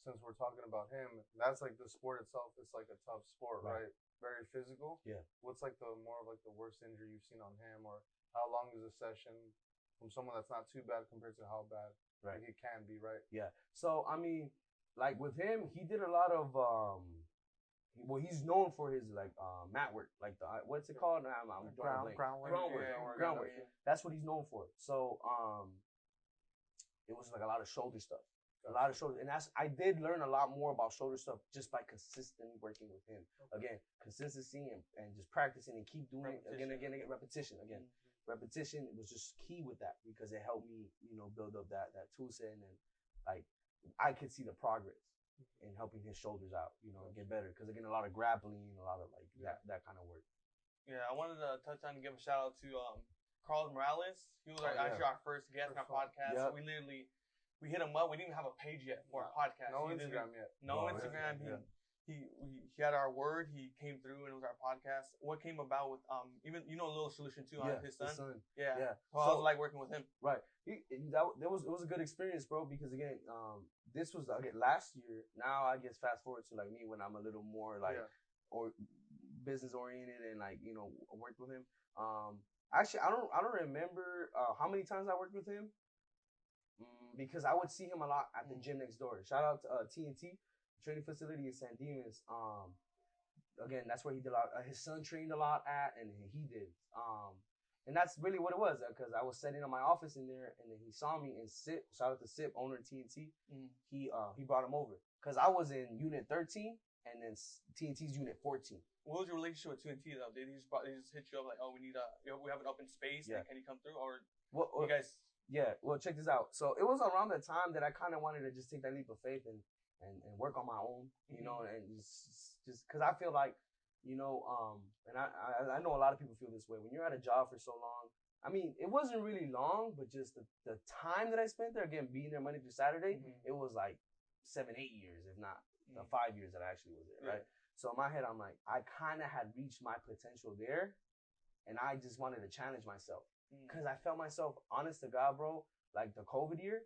since we're talking about him, that's like the sport itself, it's like a tough sport, right? Very physical. Yeah. What's like the more of like the worst injury you've seen on him, or how long is a session from someone that's not too bad compared to how bad like it can be, right? Yeah. So I mean, like with him, he did a lot of well, he's known for his like mat work, like the what's it called? I'm groundwork. That's what he's known for. So it was like a lot of shoulder stuff. A lot of shoulder, and I did learn a lot more about shoulder stuff just by consistently working with him. Again, consistency and just practicing and keep doing it again, repetition. Repetition was just key with that because it helped me, you know, build up that tool set, and like I could see the progress in helping his shoulders out, you know, get better. Because again, a lot of grappling, a lot of like that kind of work. Yeah, I wanted to touch on and give a shout out to Carlos Morales. He was actually our first guest on our podcast. Yep. We hit him up. We didn't even have a page yet for our podcast. No Instagram yet. No Instagram. He had our word. He came through and it was our podcast. What came about with even you know Little Solution too, his son. Yeah. Well, I was like working with him. Right. It was a good experience, bro. Because again, this was last year. Now I guess fast forward to like me when I'm a little more like or business oriented and like you know worked with him. Actually, I don't remember how many times I worked with him. Because I would see him a lot at the gym next door. Shout out to TNT training facility in San Dimas. Again, that's where he did a lot. His son trained a lot at, and he did. And that's really what it was. Because I was setting up my office in there, and then he saw me and Sip. Shout out to Sip, owner of TNT. He brought him over because I was in Unit 13, and then TNT's Unit 14. What was your relationship with TNT though? Did they just hit you up like, oh, we have an open space? Yeah. Can you come through? Or you guys? Yeah, well, check this out. So it was around the time that I kind of wanted to just take that leap of faith and work on my own, you know, and just because I feel like, you know, and I know a lot of people feel this way. When you're at a job for so long, I mean, it wasn't really long, but just the time that I spent there, again, being there Monday through Saturday, it was like 7-8 years, if not the 5 years that I actually was there, right? So in my head, I'm like, I kind of had reached my potential there, and I just wanted to challenge myself. Because I felt myself, honest to God, bro, like the COVID year,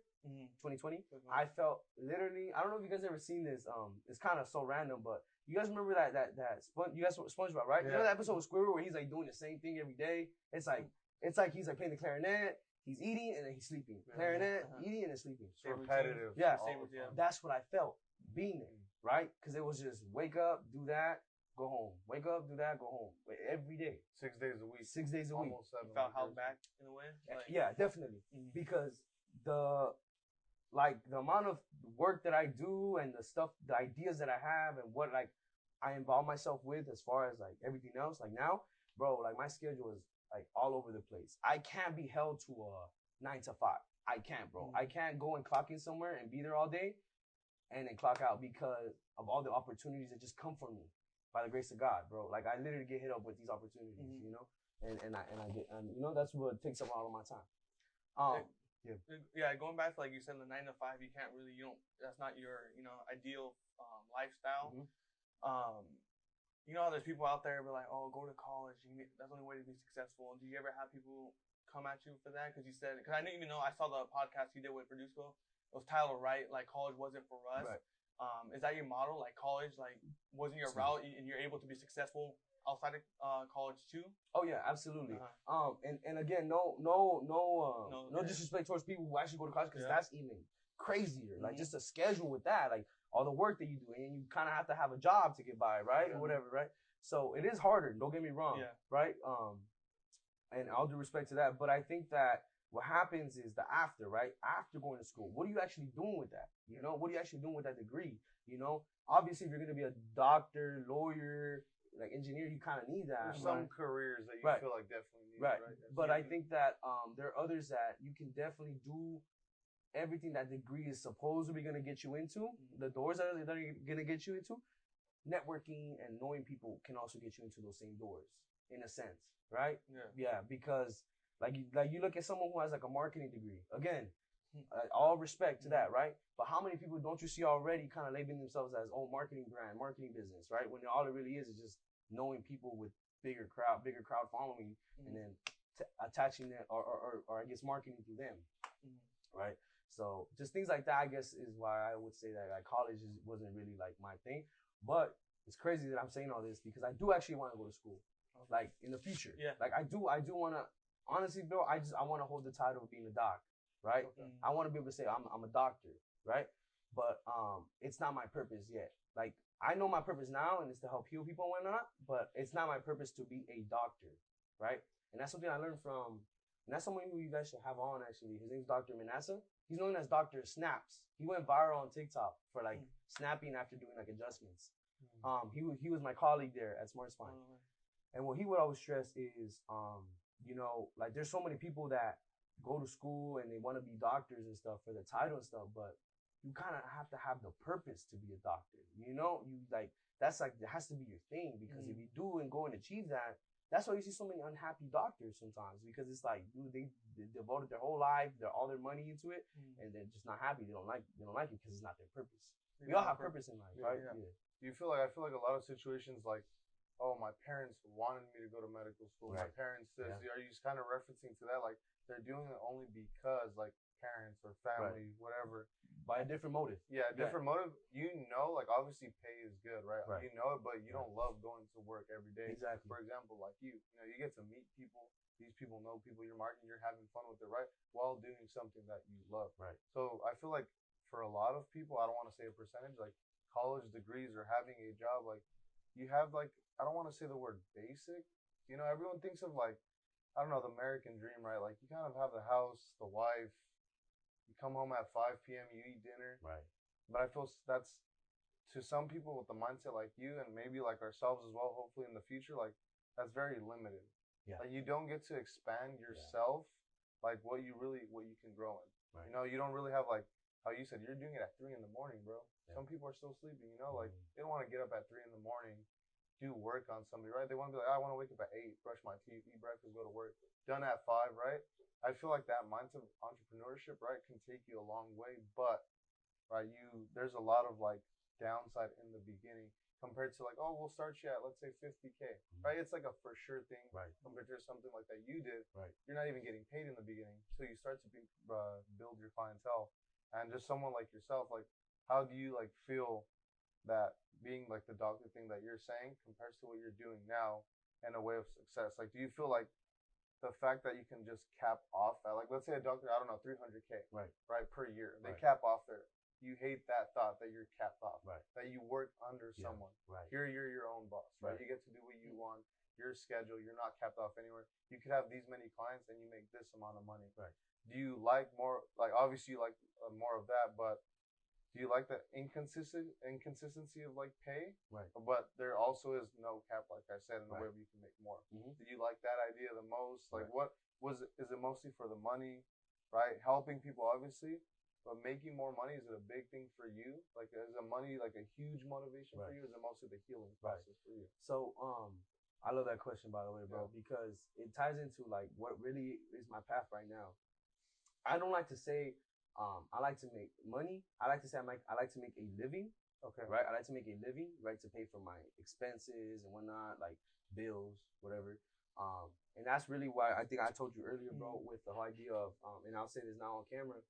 2020, I felt literally, I don't know if you guys ever seen this, it's kind of so random, but you guys remember that you guys SpongeBob, right? Yeah. You know that episode with Squidward where he's like doing the same thing every day? It's like he's like playing the clarinet, he's eating, and then he's sleeping. Clarinet, eating, and then sleeping. It's repetitive. Yeah, that's what I felt being there, right? Because it was just wake up, do that, go home. Wake up, do that, go home. Every day. 6 days a week. 6 days a week. Almost 7. You felt held back in a way? Yeah, definitely. Because the amount of work that I do and the ideas that I have and what like I involve myself with as far as like everything else, like now, bro, like my schedule is like all over the place. I can't be held to a 9 to 5. I can't, bro. I can't go and clock in somewhere and be there all day and then clock out because of all the opportunities that just come from me. By the grace of God, bro. Like I literally get hit up with these opportunities, you know, and I get, and you know, that's what takes up all of my time. Going back to like you said, the 9 to 5, you can't really, that's not your, ideal lifestyle. you know how there's people out there who are like, oh, go to college. That's the only way to be successful. Do you ever have people come at you for that? Because you said, because I didn't even know, I saw the podcast you did with Produceco. It was titled, right, like college wasn't for us. Right. Is that your model? Like college, like wasn't your route and you're able to be successful outside of college too? Oh yeah, absolutely. And again, no yeah. disrespect towards people who actually go to college, because Yeah. that's even crazier. Like just a schedule with that, like all the work that you do, and you kind of have to have a job to get by, right, or whatever, right? So it is harder. Don't get me wrong, right? And all due respect to that, but I think that what happens is the after, right? After going to school, what are you actually doing with that? You know, what are you actually doing with that degree? You know, obviously, if you're gonna be a doctor, lawyer, like engineer, you kind of need that. There's some careers that you feel like definitely need, right? Right. But I think that there are others that you can definitely do everything that degree is supposedly gonna get you into. The doors that are gonna get you into. Networking and knowing people can also get you into those same doors, in a sense, right? Yeah, because like you look at someone who has like a marketing degree. Again, all respect to that, right? But how many people don't you see already kind of labeling themselves as marketing brand, marketing business, right? When all it really is just knowing people with bigger crowd following, and then attaching that or I guess marketing through them, right? So just things like that, I guess, is why I would say that like college wasn't really like my thing. But it's crazy that I'm saying all this because I do actually want to go to school, like in the future. Yeah. Like I do want to. Honestly, bro, I want to hold the title of being a doc, right? I want to be able to say I'm a doctor, right? But it's not my purpose yet. Like I know my purpose now, and it's to help heal people and whatnot. But it's not my purpose to be a doctor, right? And that's something I learned from. And that's someone who you guys should have on actually. His name's Dr. Manassa. He's known as Dr. Snaps. He went viral on TikTok for like snapping after doing like adjustments. He was my colleague there at Smart Spine. And what he would always stress is, you know, like there's so many people that go to school and they want to be doctors and stuff for the title and stuff, but you kind of have to have the purpose to be a doctor. You know, you like, that's like, it has to be your thing, because if you do and go and achieve that, that's why you see so many unhappy doctors sometimes, because it's like, dude, they devoted their whole life, all their money into it, and they're just not happy. They don't like it because it's not their purpose. We all have purpose in life, right? Yeah. Do you feel like, I feel like a lot of situations like, oh, my parents wanted me to go to medical school. Right. My parents this. Are you just kind of referencing to that? Like they're doing it only because like parents or family, whatever. By a different motive. Yeah, a different motive. You know, like obviously pay is good, right? You know it, but you don't love going to work every day. Exactly. For example, like you know, you get to meet people. These people know people. You're marketing. You're having fun with it, right? While doing something that you love. Right. So I feel like for a lot of people, I don't want to say a percentage, like college degrees or having a job, like you have like, I don't want to say the word basic. You know, everyone thinks of like, I don't know, the American dream, right? Like you kind of have the house, the wife, you come home at 5 p.m., you eat dinner. Right. But I feel that's, to some people with the mindset like you and maybe like ourselves as well, hopefully in the future, like that's very limited. Yeah. Like you don't get to expand yourself, like what you can grow in. Right. You know, you don't really have like, how you said, you're doing it at 3 a.m, bro. Yeah. Some people are still sleeping, you know, like they don't want to get up at 3 a.m, do work on somebody, right? They want to be like, I want to wake up at 8, brush my teeth, eat breakfast, go to work, done at 5, right? I feel like that mindset of entrepreneurship, right, can take you a long way, but right, there's a lot of like downside in the beginning compared to like, oh, we'll start you at, let's say 50K, right? It's like a for sure thing, right? Compared to something like that you did, right? You're not even getting paid in the beginning, so you start to build your clientele. And just someone like yourself, like, how do you like feel that being like the doctor thing that you're saying compares to what you're doing now in a way of success? Like, do you feel like the fact that you can just cap off at, like, let's say a doctor, I don't know, 300K, right, per year, they cap off there. You hate that thought that you're capped off, that you work under someone. Here, you're your own boss, right? You get to do what you want, your schedule, you're not capped off anywhere. You could have these many clients and you make this amount of money. Right. Do you like more, like, obviously you like more of that, but do you like the inconsistency of like pay? Right. But there also is no cap, like I said, in the way where you can make more. Do you like that idea the most? Like what is it mostly for the money, right? Helping people, obviously, but making more money, is it a big thing for you? Like, is the money like a huge motivation for you? Is it mostly the healing process for you? So, I love that question, by the way, bro, because it ties into like what really is my path right now. I don't like to say I like to make money. I like to say I like to make a living, Okay. Right? I like to make a living, right? To pay for my expenses and whatnot, like bills, whatever. And that's really why I think I told you earlier, bro, with the whole idea of, and I'll say this now on camera,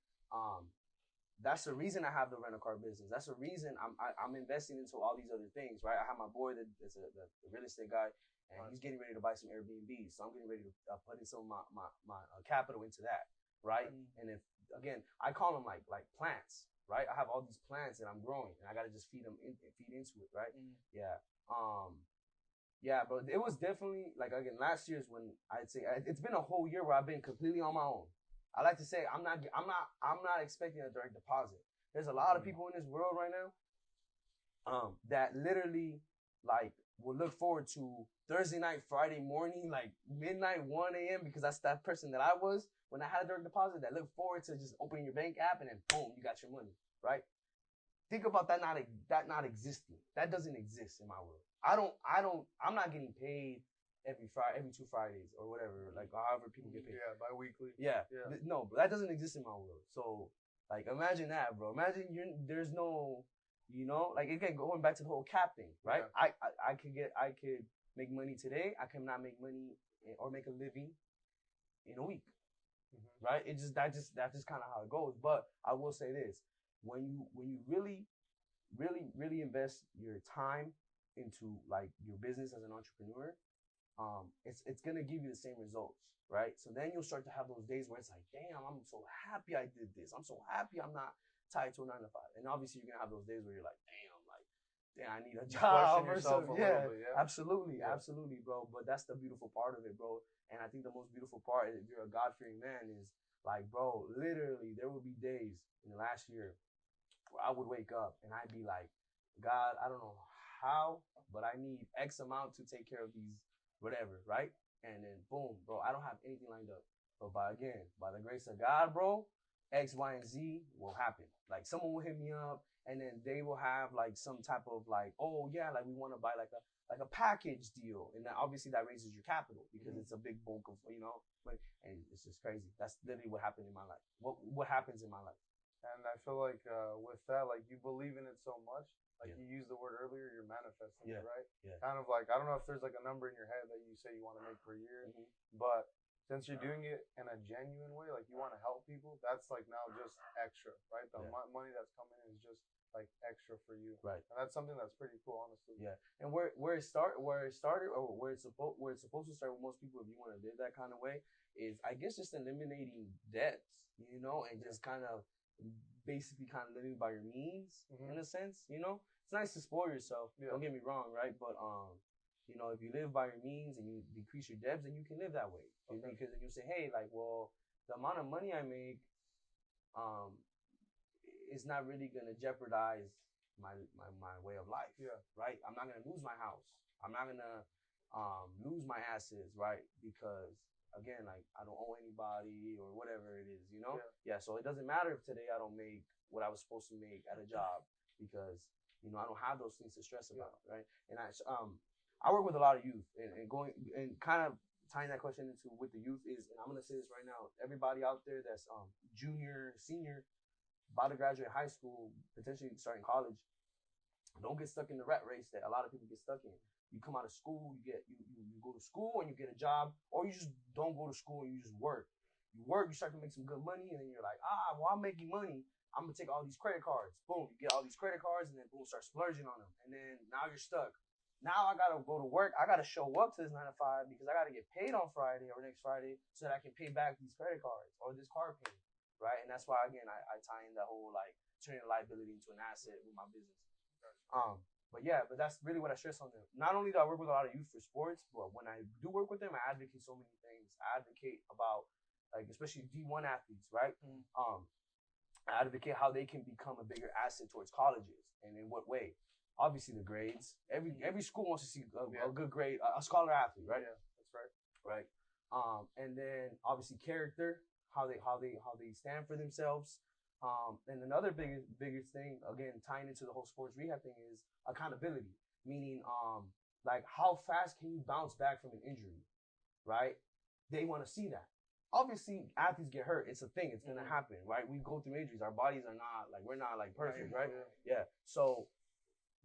that's the reason I have the rental car business. That's the reason I'm investing into all these other things, right? I have my boy that's the real estate guy, and he's getting ready to buy some Airbnb. So I'm getting ready to put in some of my capital into that, right? And if, again, I call them like plants, right? I have all these plants that I'm growing, and I got to just feed into it, right? Yeah. Yeah, but it was definitely, like, again, last year's when I'd say, it's been a whole year where I've been completely on my own. I like to say I'm not expecting a direct deposit. There's a lot of people in this world right now, that literally, like, will look forward to Thursday night, Friday morning, like midnight, 1 a.m. because that's that person that I was when I had a direct deposit, that look forward to just opening your bank app and then boom, you got your money, right? Think about that not existing. That doesn't exist in my world. I'm not getting paid every 2 Fridays or whatever, like however people get paid. Yeah, bi-weekly. Yeah. No, but that doesn't exist in my world. So, like, imagine that, bro. Imagine there's no, like, again, going back to the whole cap thing, right? Yeah. I could make money today. I cannot make money or make a living in a week, right? That's just kind of how it goes. But I will say this: when you really, really, really invest your time into, like, your business as an entrepreneur, it's gonna give you the same results, right? So then you'll start to have those days where it's like, damn, I'm so happy I did this. I'm so happy I'm not tied to a 9 to 5. And obviously you're gonna have those days where you're like, damn, I need a job or something. Yeah, absolutely, bro. But that's the beautiful part of it, bro. And I think the most beautiful part, if you're a God-fearing man, is like, bro, literally there will be days in the last year where I would wake up and I'd be like, God, I don't know how, but I need X amount to take care of these whatever, right? And then boom, bro, I don't have anything lined up. But by the grace of God, bro, X, Y, and Z will happen. Like, someone will hit me up and then they will have like some type of like, oh yeah, like we want to buy like a package deal. And then obviously that raises your capital because it's a big bulk of, and it's just crazy. That's literally what happened in my life. What happens in my life. And I feel like with that, like, you believe in it so much. Like, you used the word earlier, you're manifesting it, right? Yeah. Kind of like, I don't know if there's like a number in your head that you say you want to make per year, but since you're doing it in a genuine way, like you want to help people, that's like now just extra, right? The money that's coming in is just like extra for you, right? And that's something that's pretty cool, honestly. Yeah. And where it started, or where it's supposed to start with most people, if you want to live that kind of way, is, I guess, just eliminating debts, and just kind of basically kind of living by your means in a sense. It's nice to spoil yourself. Don't get me wrong, right? But if you live by your means and you decrease your debts, then you can live that way. Because then you say, hey, like, well, the amount of money I make is not really gonna jeopardize my way of life. Yeah. Right? I'm not gonna lose my house. I'm not gonna lose my assets, right? Because again, like, I don't owe anybody or whatever it is, Yeah, so it doesn't matter if today I don't make what I was supposed to make at a job because, I don't have those things to stress about, right? And I work with a lot of youth and going and kind of tying that question into with the youth is, and I'm going to say this right now, everybody out there that's junior, senior, about to graduate high school, potentially starting college, don't get stuck in the rat race that a lot of people get stuck in. You come out of school, you go to school and you get a job, or you just don't go to school and you just work. You start to make some good money, and then you're like, well, I'm making money. I'm gonna take all these credit cards. Boom, you get all these credit cards, and then boom, start splurging on them. And then now you're stuck. Now I gotta go to work. I gotta show up to this 9 to 5 because I gotta get paid on Friday or next Friday so that I can pay back these credit cards or this car payment, right? And that's why, again, I tie in the whole, like, turning a liability into an asset with my business. But that's really what I stress on them. Not only do I work with a lot of youth for sports, but when I do work with them, I advocate so many things. I advocate about, like, especially D1 athletes, right? I advocate how they can become a bigger asset towards colleges, and in what way. Obviously, the grades. Every school wants to see a good grade, a scholar athlete, right? Yeah, that's right. Right. And then obviously character, how they stand for themselves. And another biggest thing, again, tying into the whole sports rehab thing, is accountability. Meaning, like, how fast can you bounce back from an injury, right? They want to see that. Obviously, athletes get hurt. It's a thing. It's going to happen, right? We go through injuries. Our bodies are not, like, we're not, like, perfect, right? Yeah. So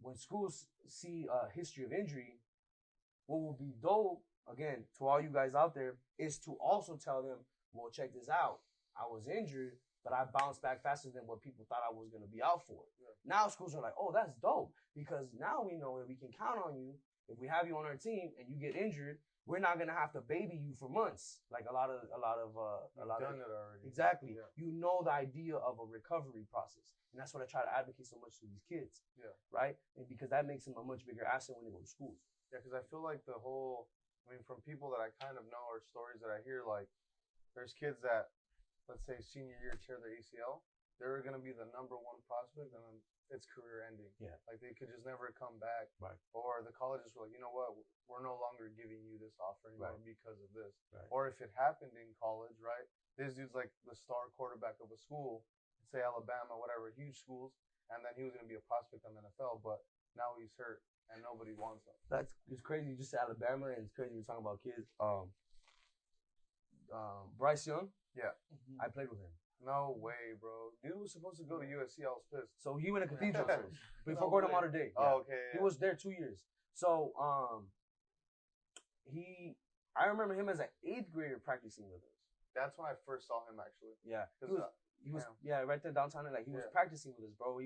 when schools see a history of injury, what will be dope, again, to all you guys out there, is to also tell them, well, check this out. I was injured, but I bounced back faster than what people thought I was going to be out for. Yeah. Now schools are like, oh, that's dope, because now we know that we can count on you. If we have you on our team and you get injured, we're not going to have to baby you for months. Like a lot of done it already. Exactly. Yeah. You know the idea of a recovery process. And that's what I try to advocate so much to these kids. Yeah. Right? And because that makes them a much bigger asset when they go to schools. Yeah, because I feel like from people that I kind of know or stories that I hear, like there's kids that, let's say senior year, tear their ACL, they're going to be the number one prospect, and then it's career ending. Yeah. Like they could just never come back. Right. Or the colleges were like, you know what, we're no longer giving you this offer anymore because of this. Right. Or if it happened in college, right, this dude's like the star quarterback of a school, say Alabama, whatever, huge schools, and then he was going to be a prospect in the NFL, but now he's hurt and nobody wants him. It's crazy. You just said Alabama, and it's crazy we're talking about kids. Bryce Young. Yeah. Mm-hmm. I played with him. No way, bro. Dude was supposed to go to USC. I was pissed. So he went to Cathedral first before going to Mater Dei. Yeah. Oh, okay. Yeah. He was there 2 years. So I remember him as an 8th grader practicing with us. That's when I first saw him, actually. Yeah. He was right there downtown, and like he was practicing with us, bro.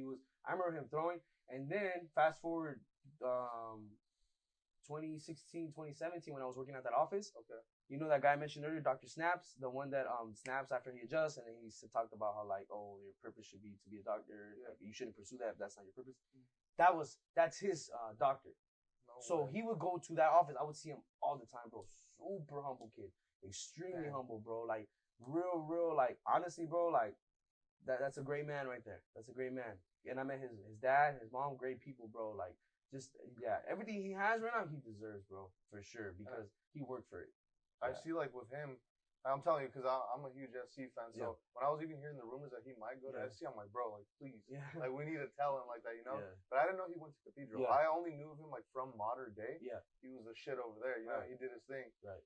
I remember him throwing, and then fast forward 2016, 2017 when I was working at that office. Okay. You know that guy I mentioned earlier, Dr. Snaps, the one that snaps after he adjusts, and then he talked about how like, oh, your purpose should be to be a doctor. Yeah. Like, you shouldn't pursue that if that's not your purpose. Mm-hmm. That's his doctor. So he would go to that office. I would see him all the time, bro. Super humble kid, extremely humble, bro. Like real, like honestly, bro, like that's a great man right there. That's a great man. And I met his dad, his mom, great people, bro. Like just everything he has right now, he deserves, bro, for sure, because he worked for it. I see, like, with him, I'm telling you, because I'm a huge SC fan, so when I was even hearing the rumors that he might go to SC, I'm like, bro, like, please. Yeah. Like, we need to tell him like that, you know? Yeah. But I didn't know he went to Cathedral. Yeah. I only knew of him, like, from Mater Dei. Yeah. He was the shit over there, you know? He did his thing. Right.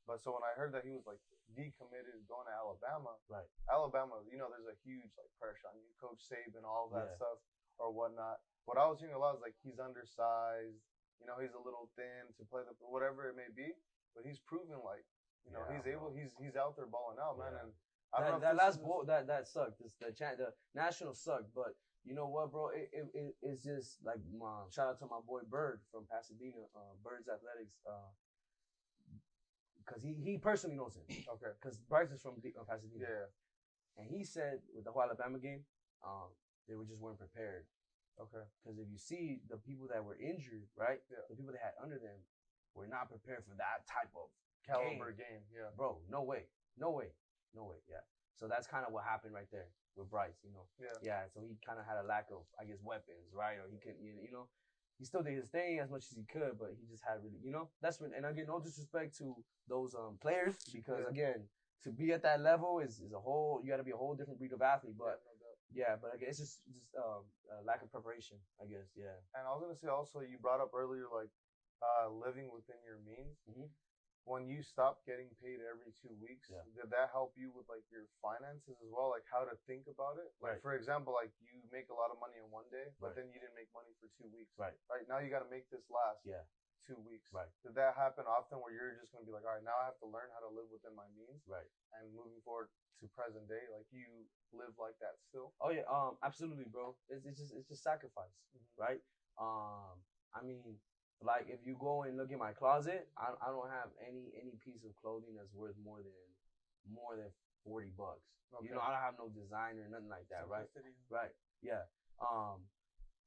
But so when I heard that he was, like, decommitted going to Alabama, Alabama, you know, there's a huge, like, pressure on you, Coach Saban, all that stuff or whatnot. What I was hearing a lot is, like, he's undersized, you know, he's a little thin to play whatever it may be. But he's proven, like, you know, he's out there balling out, man. And I don't know that sucked. The national sucked, but you know what, bro? It's just like shout out to my boy Bird from Pasadena, Bird's Athletics, because he personally knows him. Okay. Because Bryce is from Pasadena. Yeah. And he said with the whole Alabama game, they weren't prepared. Okay. Because if you see the people that were injured, right? Yeah. The people they had under them. We're not prepared for that type of caliber game. Yeah. Bro, no way. Yeah. So that's kind of what happened right there with Bryce, you know? Yeah. Yeah. So he kind of had a lack of, I guess, weapons, right? Or he couldn't, you know, he still did his thing as much as he could, but he just had really, you know, and again, no disrespect to those players, because again, to be at that level is a whole, you got to be a whole different breed of athlete, but but again, it's just lack of preparation, I guess. Yeah. And I was going to say also, you brought up earlier, like, living within your means. Mm-hmm. When you stopped getting paid every 2 weeks, did that help you with like your finances as well? Like how to think about it? Like for example, like you make a lot of money in one day, but then you didn't make money for 2 weeks. Right. Now you got to make this last 2 weeks. Right. Did that happen often where you're just going to be like, all right, now I have to learn how to live within my means? Right. And moving forward to present day, like you live like that still? Oh yeah. Absolutely, bro. It's just sacrifice. Mm-hmm. Right. I mean, like if you go and look in my closet, I don't have any piece of clothing that's worth more than $40. Okay. You know, I don't have no designer, nothing like that, right? Right. Yeah.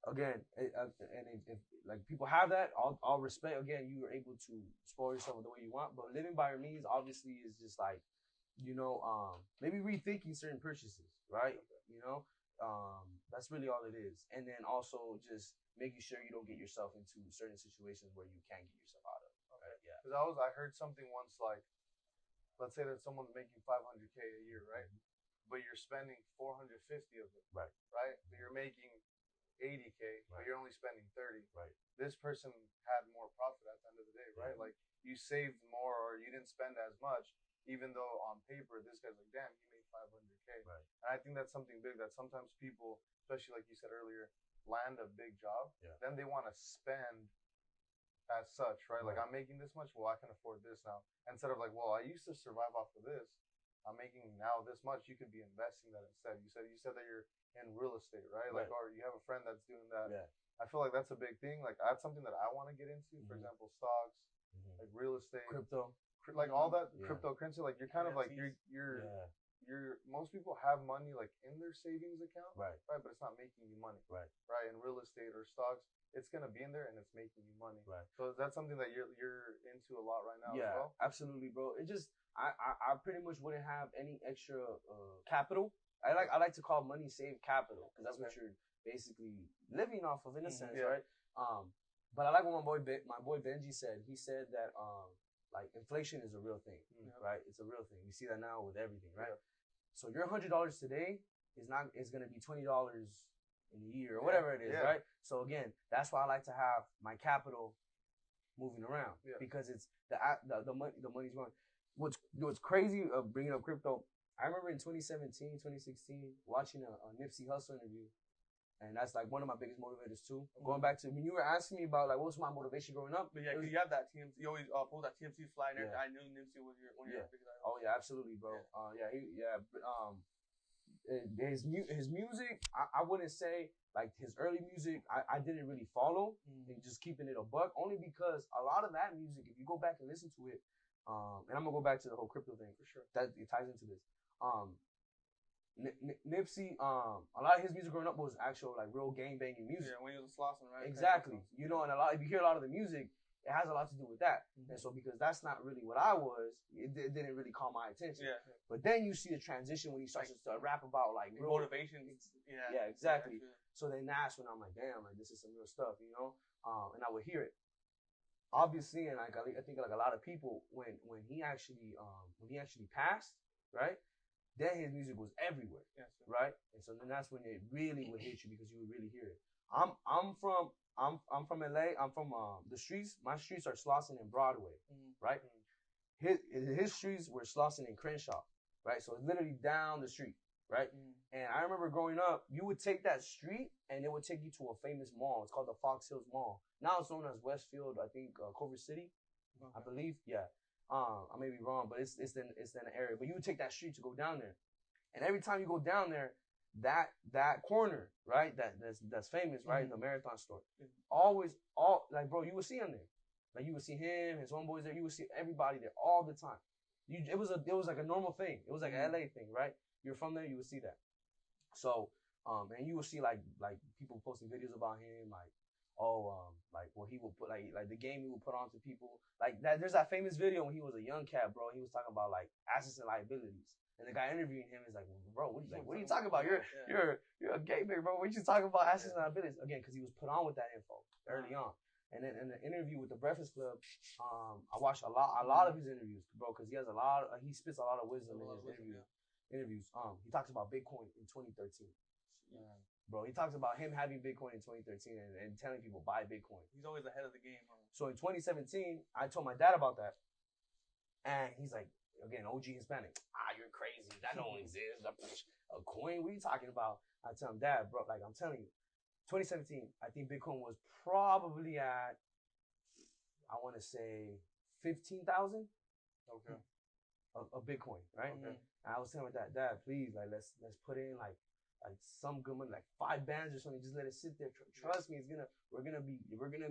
Again, and if like people have that, I'll respect. Again, you are able to spoil yourself the way you want, but living by your means obviously is just like, you know, maybe rethinking certain purchases, right? Okay. You know, that's really all it is, and then also just making sure you don't get yourself into certain situations where you can't get yourself out of. Okay. Yeah. Because I heard something once, like, let's say that someone's making $500K a year, right? Mm-hmm. But you're spending 450 of it. Right. Right. But you're making 80K, but you're only spending 30. Right. This person had more profit at the end of the day, right? Like you saved more, or you didn't spend as much, even though on paper this guy's like, damn, he made 500K. Right. And I think that's something big that sometimes people, especially like you said earlier, land a big job, then they want to spend as such, right? Like, I'm making this much, well, I can afford this now. Instead of like, well, I used to survive off of this, I'm making now this much, you could be investing that instead. You said that you're in real estate, right? Like, or you have a friend that's doing that. Yeah. I feel like that's a big thing. Like, that's something that I want to get into. For example, stocks, like real estate, Crypto. like all that cryptocurrency. Like, you're kind of like you're most people have money like in their savings account, right? But it's not making you money, right? In real estate or stocks, it's gonna be in there and it's making you money, right? So that's something that you're into a lot right now. Yeah, as well? Absolutely, bro. It just I pretty much wouldn't have any extra capital. I like to call money saved capital because that's what you're basically living off of in a sense, right? But I like what my boy Benji said. He said that like inflation is a real thing, right? It's a real thing. We see that now with everything, right? So your $100 today is gonna be $20 in a year or whatever it is, right? So again, that's why I like to have my capital moving around because it's the money's going. What's crazy of bringing up crypto? I remember in 2017, 2016, watching a Nipsey Hussle interview. And that's like one of my biggest motivators too. Going back to when you were asking me about like what was my motivation growing up. But you have that TMC. You always post that TMC slide. And I knew Nipsey was one of your biggest idols. Oh yeah, absolutely, bro. His music, I wouldn't say like his early music. I didn't really follow. And just keeping it a buck, only because a lot of that music, if you go back and listen to it, and I'm gonna go back to the whole crypto thing for sure. That it ties into this. Nipsey, a lot of his music growing up was actual like real gang banging music. Yeah, when he was slossing, right? Exactly. You know, and if you hear a lot of the music, it has a lot to do with that. And so because that's not really what I was, it didn't really call my attention. Yeah. But then you see the transition when he starts to rap about like real motivation. Yeah, exactly. So then that's when I'm like, damn, like this is some real stuff, you know? And I would hear it. Obviously, and like I think like a lot of people, when he actually passed, right? Then his music was everywhere, right? And so then that's when it really would hit you because you would really hear it. I'm from LA. I'm from the streets. My streets are Slauson and Broadway, right? His streets were Slauson and Crenshaw, right? So it's literally down the street, right? And I remember growing up, you would take that street and it would take you to a famous mall. It's called the Fox Hills Mall. Now it's known as Westfield, I think, Culver City, I believe. Yeah. I may be wrong, but it's in the area. But you would take that street to go down there, and every time you go down there, that corner, right, that's famous, right, the Marathon store, like bro, you would see him there, like you would see him, his homeboys there, you would see everybody there all the time. It was like a normal thing. It was like an LA thing, right? You're from there, you would see that. So, and you would see like people posting videos about him, like. Like what he would put, like the game he would put on to people, like that. There's that famous video when he was a young cat, bro. He was talking about like assets and liabilities, and the guy interviewing him is like, "Bro, what are you talking about? You're a gay man, bro. What you talking about assets and liabilities?" Again, because he was put on with that info early on. And then in the interview with the Breakfast Club, I watched a lot of his interviews, bro, because he has he spits a lot of wisdom in his interviews. He talks about Bitcoin in 2013. Bro, he talks about him having Bitcoin in 2013 and telling people buy Bitcoin. He's always ahead of the game. Huh? So in 2017, I told my dad about that. And he's like, again, OG Hispanic. You're crazy. That don't exist. A coin? What are you talking about? I tell him, Dad, bro, like I'm telling you, 2017, I think Bitcoin was probably at, I want to say 15,000. Okay. A Bitcoin, right? Okay. And I was telling my dad, please, like let's put in like some good money, like 5 bands or something. Just let it sit there. Trust me, we're gonna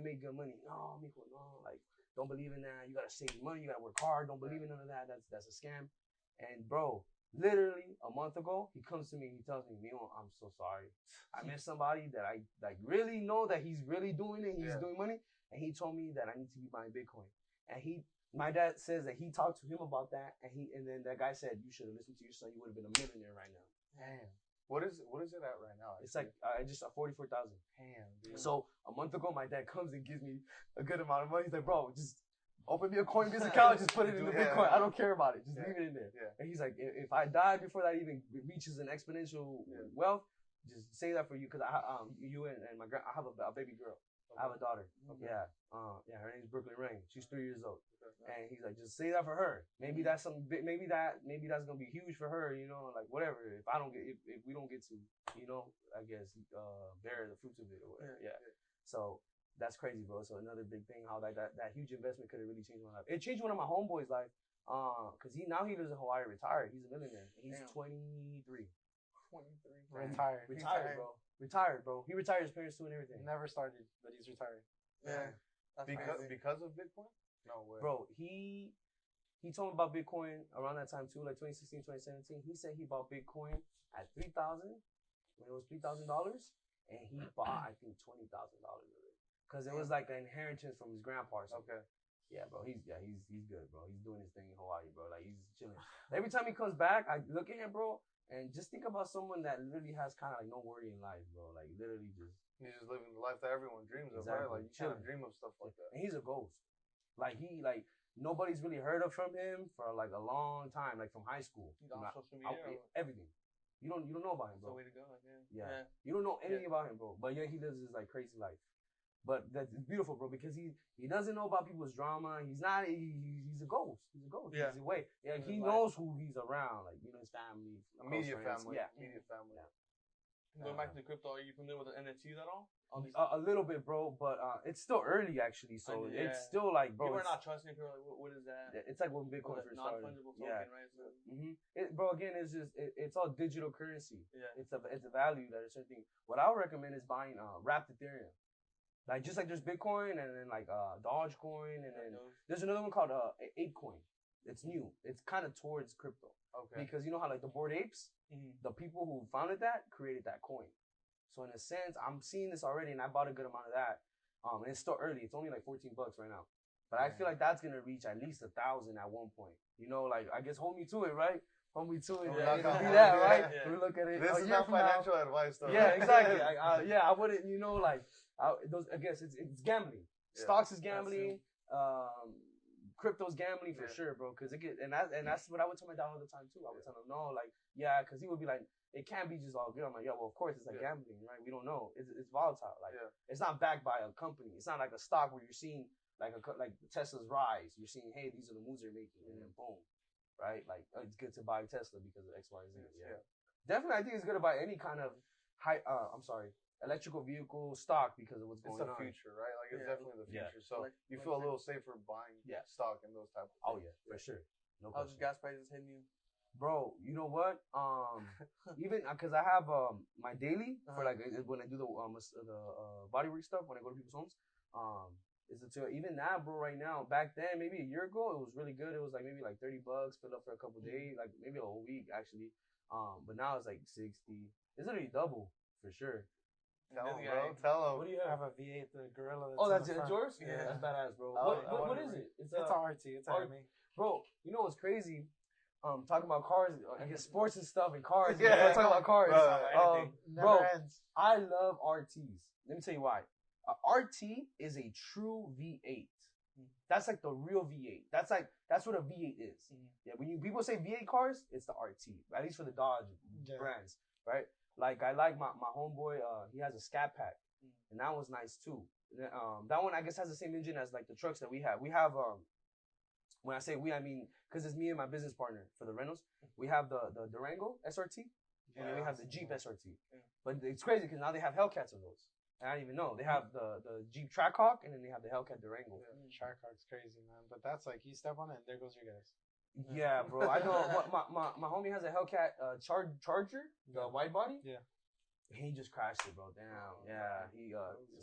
make good money. No, Miko, no, like don't believe in that. You gotta save money. You gotta work hard. Don't believe in none of that. That's a scam. And bro, literally a month ago, he comes to me. He tells me, Miko, I'm so sorry. I met somebody that I like really know that he's really doing it. He's doing money, and he told me that I need to be buying Bitcoin. And my dad says that he talked to him about that, and then that guy said, you should have listened to your son. You would have been a millionaire right now. Damn. What is it at right now? It's like just 44,000. Damn, dude. So a month ago, my dad comes and gives me a good amount of money. He's like, bro, just open me a Coinbase account, just put it in the Bitcoin. I don't care about it. Just leave it in there. Yeah. And he's like, if I die before that even reaches an exponential wealth, just say that for you because you and my I have a baby girl. I have a daughter. Okay. Yeah. Yeah, her name's Brooklyn Rain. She's 3 years old. And he's like, just say that for her. Maybe that's maybe that's gonna be huge for her, you know, like whatever. If we don't get to, you know, I guess bear the fruits of it or whatever. Yeah. So that's crazy, bro. So another big thing, how that huge investment could have really changed my life. It changed one of my homeboys' life, cause he lives in Hawaii, retired. He's a millionaire. He's 23. 23. Retired, bro. Retired, bro. He retired his parents too and everything. Never started, but he's retired. Yeah. Because of Bitcoin? No way. Bro, he told me about Bitcoin around that time too, like 2016, 2017. He said he bought Bitcoin at $3,000 when it was $3,000, and he bought I think $20,000 of it because it was like an inheritance from his grandpa. Okay. Yeah, bro. He's good, bro. He's doing his thing in Hawaii, bro. Like he's chilling. Every time he comes back, I look at him, bro, and just think about someone that literally has kind of like no worry in life, bro. Like literally just. He's just living the life that everyone dreams of, right? Like you can't dream of stuff like that. And he's a ghost. Like nobody's really heard of from him for like a long time, like from high school. He's on social media. Everything. You don't know about him, bro. That's the way to go, yeah. You don't know anything about him, bro. But yeah, he lives this like crazy life. But that's beautiful, bro, because he doesn't know about people's drama. He's not. He's a ghost. He's a ghost. Yeah. He's away. Yeah. He knows who he's around. Like his family, immediate family. Yeah. Immediate family. Yeah. Going back to the crypto, are you familiar with the NFTs at all? A little bit, bro, but it's still early actually, so it's still like, bro. People are not trusting. People are like, what is that? It's like when Bitcoin first started. Non-fungible token, right? So, bro, again, it's just it's all digital currency. Yeah. It's a value that a certain thing. What I would recommend is buying wrapped Ethereum, like just like there's Bitcoin and then like Dogecoin and then there's another one called ApeCoin. It's new. It's kind of towards crypto. Okay. Because you know how like the Bored Apes, the people who founded that created that coin. So in a sense, I'm seeing this already, and I bought a good amount of that. And it's still early. It's only like $14 right now. But I feel like that's gonna reach at least 1,000 at one point. You know, like I guess hold me to it, right? Hold me to it. Yeah, It'll be that, right? Yeah. We look at it. This is not financial advice, though. Yeah, exactly. I wouldn't. You know, like I guess it's gambling. Yeah. Stocks is gambling. Crypto's gambling for sure, bro. Cause that's what I would tell my dad all the time too. I would tell him no, like cause he would be like, it can't be just all good. I'm like, well, of course it's like gambling, right? We don't know. It's volatile. Like it's not backed by a company. It's not like a stock where you're seeing like Tesla's rise. You're seeing, hey, these are the moves they're making, and then boom, right? Like it's good to buy Tesla because of X, Y, Z. Yeah. Definitely, I think it's good to buy any kind of electrical vehicle stock because of what's going on. It's the future, right? Like it's definitely the future. So you feel a little safer buying stock and those type of things. Oh yeah, for sure. No How's the gas prices hitting you? Bro, you know what? Even because I have my daily for like when I do the bodywork stuff when I go to people's homes. Even that, bro. Right now, back then, maybe a year ago, it was really good. It was like maybe like $30, fill up for a couple days, like maybe a whole week actually. But now it's like 60. It's literally double for sure. Tell him, bro. Tell him. What do you have? I have a V8, the Gorilla. That's yours? Yeah, that's badass, bro. What is it? It's a RT. It's an ME. Bro, you know what's crazy? Talking about cars, I guess sports and stuff and cars. Talking about cars. Bro, I love RTs. Let me tell you why. RT is a true V8. That's like the real V8. That's what a V8 is. Yeah, when people say V8 cars, it's the RT. At least for the Dodge brands, right? Like I like my homeboy. He has a Scat Pack, and that was nice too. That one I guess has the same engine as like the trucks that we have. We have when I say we, I mean because it's me and my business partner for the rentals. We have the Durango SRT, and then we have the Jeep SRT. But it's crazy because now they have Hellcats of those. And I didn't even know. They have the Jeep Trackhawk, and then they have the Hellcat Durango. Trackhawk's crazy, man. But that's like, you step on it, and there goes your guys. Yeah, bro. I know. My homie has a Hellcat Charger, the wide body. Yeah. He just crashed it, bro. Damn. Yeah. He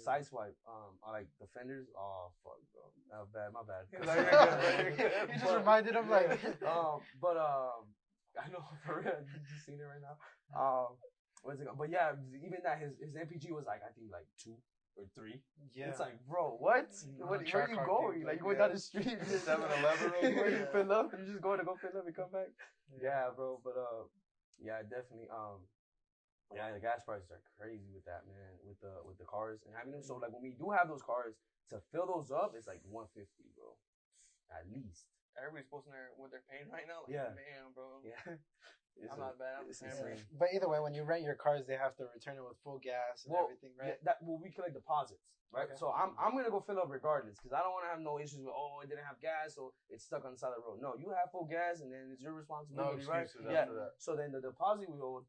sideswipe. Like the fenders. Oh fuck, bro. My bad. He just reminded him like. But I know for real. You just seen it right now. What's it called? But yeah, even that his MPG was like I think like 2 or 3. Yeah. It's like, bro, what? Where are you going? Like you going down the street, 7-Eleven real quick. You fill up, you just going to go fill up and come back. Yeah, bro. But yeah, definitely. Yeah, the gas prices are crazy with that, man. With the cars and having them. So like when we do have those cars to fill those up, it's like $150, bro, at least. Everybody's posting what they're paying right now. Like, man, bro. Yeah. I'm not bad. I'm it's the same insane. way. But either way, when you rent your cars, they have to return it with full gas and everything, right? Yeah, we collect deposits, right? Okay. So I'm gonna go fill up regardless because I don't want to have no issues with it didn't have gas, so it's stuck on the side of the road. No, you have full gas, and then it's your responsibility, right? excuses Yeah. after that. So then the deposit we hold,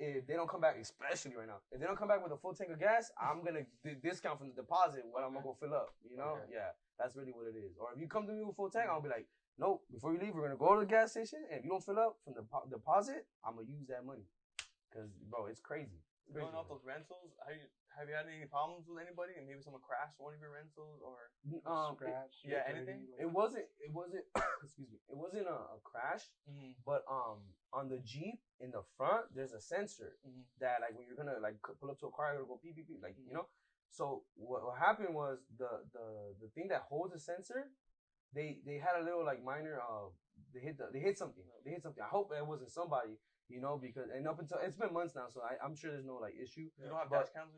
if they don't come back, especially right now, if they don't come back with a full tank of gas, I'm gonna discount from the deposit what I'm gonna go fill up. You know, yeah, that's really what it is. Or if you come to me with full tank, I'll be like, nope. Before you leave, we're gonna go to the gas station, and if you don't fill up from the deposit, I'm gonna use that money. Cause bro, it's crazy. Going off those rentals, have you had any problems with anybody? And maybe someone crashed one of your rentals or Scratch. anything? It wasn't. Excuse me. It wasn't a crash, but on the Jeep in the front, there's a sensor that like when you're gonna like pull up to a car, it'll go beep beep beep, like you know. So what happened was the thing that holds the sensor, they had a little like minor they hit something. I hope it wasn't somebody. You know, because and up until it's been months now, so I'm sure there's no like issue. You don't have dash cams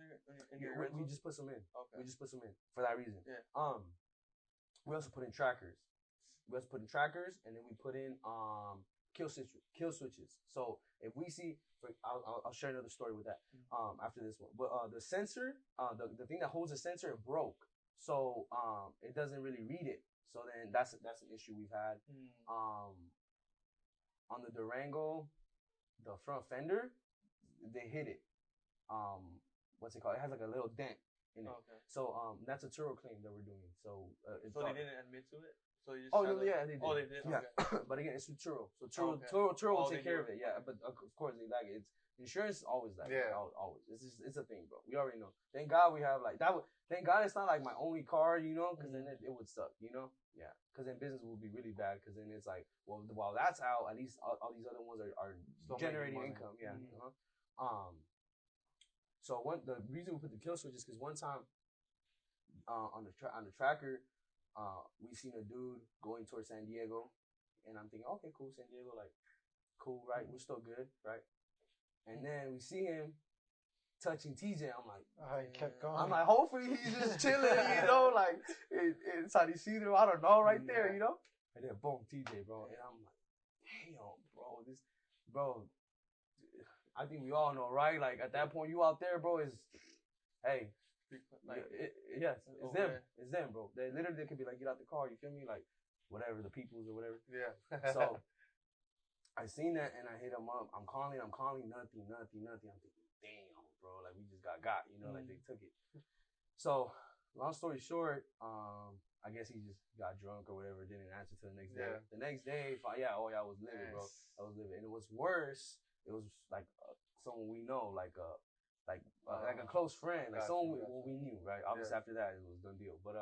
in your rentals? We just put some in. Okay. We just put some in for that reason. Yeah. We also put in trackers. And then we put in kill switches. So if we see, I'll share another story with that after this one. But the sensor, the thing that holds the sensor, it broke, so it doesn't really read it. So then that's an issue we've had. On the Durango, the front fender, they hit it. What's it called? It has like a little dent in it. Okay. So that's a Turo claim that we're doing. So they didn't admit to it. So you just they did. Oh, they did. Yeah, okay. but again, it's through Turo. So Turo will take care of it. Yeah, but of course they like it. It's insurance is always that. Yeah, always. It's a thing, bro. We already know. Thank God we have like that. Thank God it's not like my only car, you know, because then it would suck, you know. Yeah, because then business will be really bad. Because then it's like, well, while that's out, at least all these other ones are generating income. Yeah. So the reason we put the kill switch is because one time, on the tracker, we seen a dude going towards San Diego, and I'm thinking, okay, cool, San Diego, like, cool, right? We're still good, right? And then we see him touching TJ. I'm like, he kept going. I'm like, hopefully he's just chilling, you know, like it's how he sees him. I don't know, right there, you know. And then boom, TJ, bro, and I'm like, damn, bro. I think we all know, right? Like at that point, you out there, bro. Is hey, like, yes, it's them. It's them, bro. They could be like, get out the car. You feel me? Like whatever, the peoples or whatever. Yeah. So I seen that and I hit him up. I'm calling, nothing. I'm thinking, damn, bro, like we just got, you know, like they took it. So, long story short, I guess he just got drunk or whatever, didn't answer till the next day. The next day, I was livid, bro. I was livid. And it was worse. It was like someone we know, like a close friend, like someone we knew, right? Obviously after that, it was done deal. But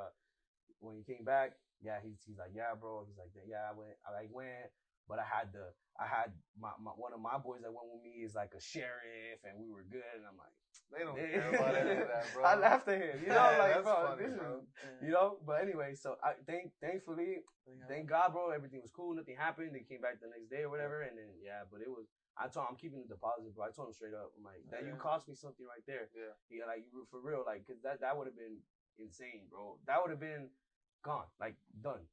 when he came back, he's like, yeah, bro. He's like, yeah, I went, but I had my one of my boys that went with me is like a sheriff, and we were good. And I'm like, they don't care about any of that, bro. I laughed at him, you know, like, that's bro, funny, this bro. is, you know. But anyway, so thankfully, thank God, bro, everything was cool, nothing happened. They came back the next day or whatever, and then but it was. I told him I'm keeping the deposit, bro. I told him straight up, I'm like, that you cost me something right there. Yeah, like you for real, like, cause that would have been insane, bro. That would have been gone, like done.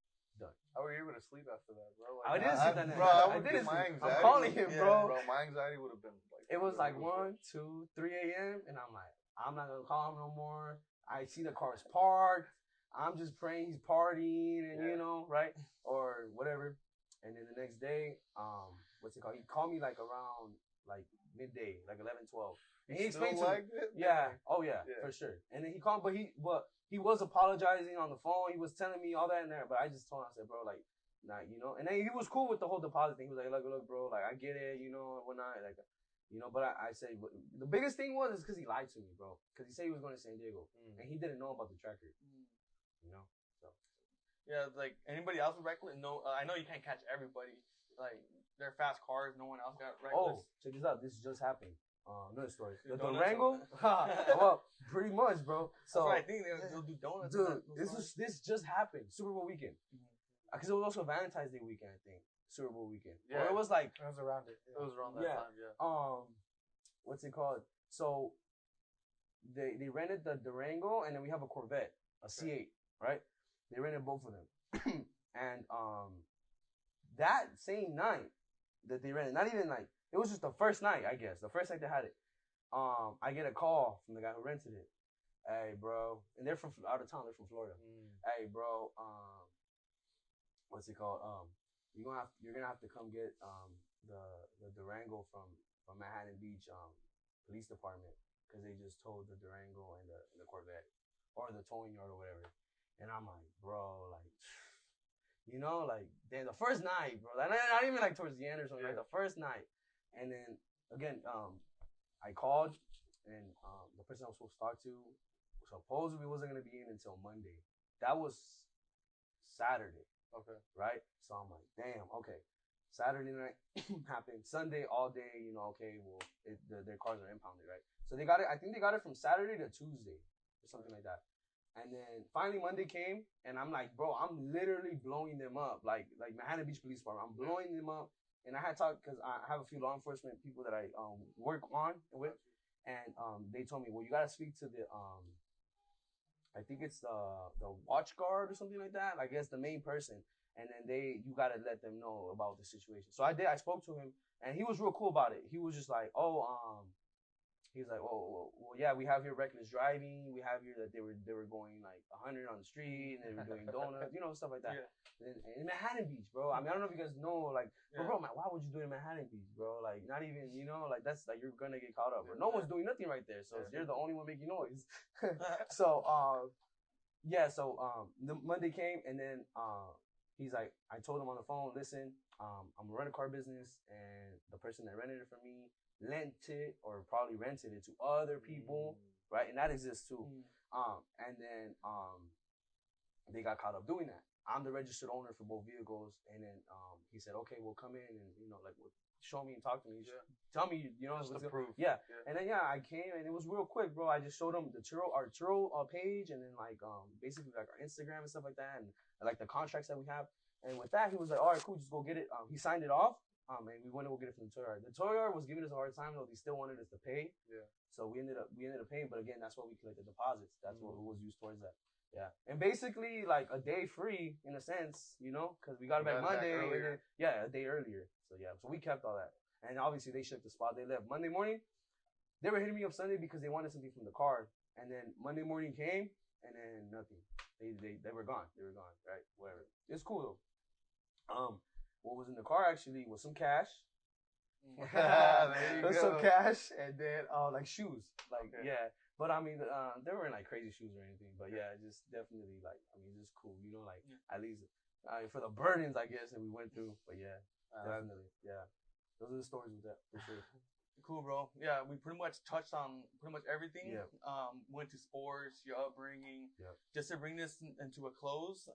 How were you able to sleep after that, bro? Like, I didn't sleep that night. Bro, I didn't my sleep. anxiety. I'm calling him, bro. Bro, my anxiety would have been like. It was like 1, 2, 3 a.m. and I'm like, I'm not gonna call him no more. I see the car's parked. I'm just praying he's partying and you know, right, or whatever. And then the next day, what's it called? He called me like around like midday, like 11, 12. And he explained to me. Yeah. Oh yeah, for sure. And then he called, but he was apologizing on the phone. He was telling me all that and there, but I just told him, I said, bro, like, nah, you know. And then he was cool with the whole deposit thing. He was like, look, bro, like I get it, you know, and whatnot, like, you know. But I said, the biggest thing was because he lied to me, bro. Because he said he was going to San Diego, and he didn't know about the tracker, you know. So. Yeah, like anybody else was reckless? No, I know you can't catch everybody. Like they're fast cars. No one else got reckless. Oh, check this out. This just happened. Another story. The Durango? Well, pretty much, bro. So that's what I think they'll do donuts. Dude, this just happened. Super Bowl weekend. Because it was also Valentine's Day weekend, I think. Super Bowl weekend. Yeah. Or it was like... It was around it. It was around that time, yeah. What's it called? So, they rented the Durango, and then we have a Corvette, a C8, right? They rented both of them. And that same night, that they rented. Not even like, it was just the first night, I guess. The first night they had it. I get a call from the guy who rented it. Hey, bro. And they're from out of town. They're from Florida. Hey, bro. What's it called? You're gonna have to come get the Durango from Manhattan Beach police department because they just towed the Durango and the Corvette or the towing yard or whatever. And I'm like, bro, like, you know, like, damn, the first night, bro. Like, not even like towards the end or something. Like the first night. And then again, I called and the person I was supposed to talk to supposedly wasn't gonna be in until Monday. That was Saturday. Okay. Right? So I'm like, damn, okay. Saturday night happened. Sunday all day, you know, okay, well, their cars are impounded, right? So they got it, I think they got it from Saturday to Tuesday or something like that. And then finally Monday came and I'm like, bro, I'm literally blowing them up. Like Manhattan Beach Police Department, I'm blowing them up. And I had talked, because I have a few law enforcement people that I work on with. And they told me, well, you got to speak to the, I think it's the watch guard or something like that. I guess the main person. And then you got to let them know about the situation. So I did. I spoke to him, and he was real cool about it. He was just like, he was like, well, yeah, we have here reckless driving. We have here that they were going like 100 on the street, and they were doing donuts, you know, stuff like that. Yeah. In Manhattan Beach, bro. I mean, I don't know if you guys know, like, bro, man, why would you do it in Manhattan Beach, bro? Like, not even, you know, like, that's like, you're gonna get caught up. Bro. No one's doing nothing right there, so you're the only one making noise. So, the Monday came, and then he's like, I told him on the phone, listen, I'm a rent-a-car business, and the person that rented it from me lent it or probably rented it to other people, right? And that exists too. And then they got caught up doing that. I'm the registered owner for both vehicles, and then he said, okay, we'll come in and, you know, like, show me and talk to me. Tell me, you know, what's the proof. Yeah. And then I came and it was real quick, bro. I just showed him our Turo page, and then like basically like our Instagram and stuff like that, and like the contracts that we have. And with that, he was like, all right, cool, just go get it. He signed it off. And we went to go get it from the tow yard. The tow yard was giving us a hard time though. They still wanted us to pay. Yeah. So we ended up paying, but again, that's what we collected deposits. That's what was used towards that. Yeah. And basically like a day free in a sense, you know, because we got it back Monday. And then, a day earlier. So yeah, so we kept all that. And obviously they shipped the spot. They left Monday morning. They were hitting me up Sunday because they wanted something from the car. And then Monday morning came and then nothing. They were gone. They were gone, right? Whatever. It's cool though. What was in the car actually was some cash. Some cash, and then like shoes. Like but I mean they weren't like crazy shoes or anything. But yeah, just definitely like, I mean, just cool, you know, like at least for the burdens I guess that we went through. But yeah, definitely. Yeah. Those are the stories with that for sure. Cool, bro. Yeah, we pretty much touched on pretty much everything. Yeah. Went to sports, your upbringing. Yeah. Just to bring this into a close,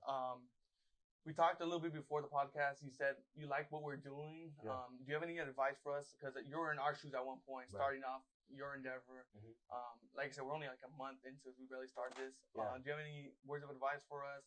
we talked a little bit before the podcast. You said you like what we're doing. Yeah. Do you have any advice for us? Because you were in our shoes at one point, starting off your endeavor. Like I said, we're only like a month into it. We barely started this. Yeah. Do you have any words of advice for us?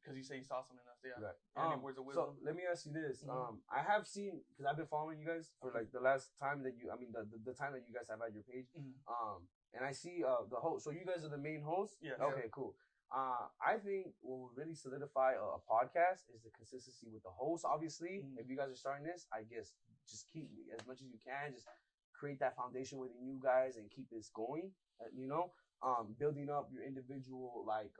Because you say you saw something else. Yeah. Right. Any words of wisdom? So let me ask you this. I have seen, because I've been following you guys for like the last time that the time that you guys have had your page. And I see the host. So you guys are the main host? Yeah. Okay, cool. I think what will really solidify a podcast is the consistency with the host. Obviously, if you guys are starting this, I guess just keep as much as you can. Just create that foundation within you guys and keep this going. You know, building up your individual like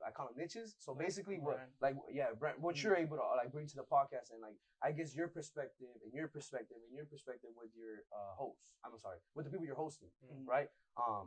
I call them niches. So basically, what you're able to like bring to the podcast, and like I guess your perspective and your perspective with your hosts. With the people you're hosting, right?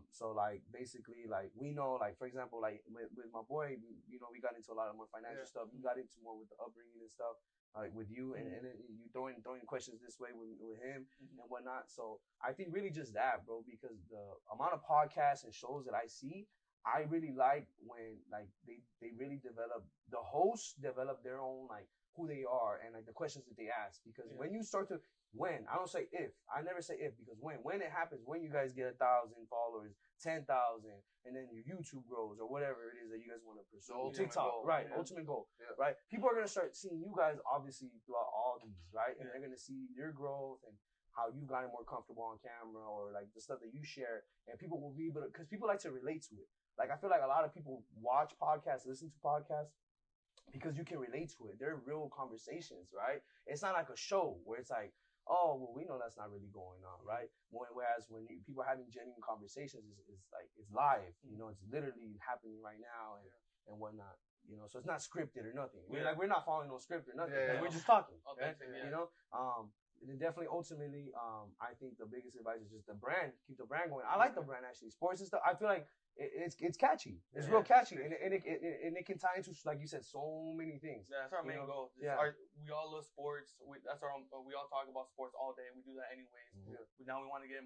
So like basically like we know like for example like with my boy, you know, we got into a lot of more financial stuff. You got into more with the upbringing and stuff. Like with you and then you throwing questions this way with him and whatnot. So I think really just that, bro, because the amount of podcasts and shows that I see, I really like when like they really develop, the hosts develop their own like who they are and like the questions that they ask. Because when you start to, I don't say if, I never say if, because when it happens, when you guys get 1,000 followers, 10,000, and then your YouTube grows or whatever it is that you guys want to pursue. TikTok, right? Ultimate goal, right? People are gonna start seeing you guys obviously throughout all these, right? And they're gonna see your growth and how you've gotten more comfortable on camera or like the stuff that you share, and people will be able to, because people like to relate to it. Like I feel like a lot of people watch podcasts, listen to podcasts, because you can relate to it. They're real conversations, right? It's not like a show where it's like, oh, well, we know that's not really going on, right? Whereas when people are having genuine conversations, it's like it's live, you know, it's literally happening right now and whatnot, you know. So it's not scripted or nothing. We're not following no script or nothing. We're just talking, right? You know. And definitely, ultimately, I think the biggest advice is just the brand. Keep the brand going. I like the brand actually. Sports and stuff. I feel like it's catchy. It's real catchy, and it can tie into, like you said, so many things. Yeah, that's our main goal. We all love sports. We all talk about sports all day. We do that anyways. Now we want to get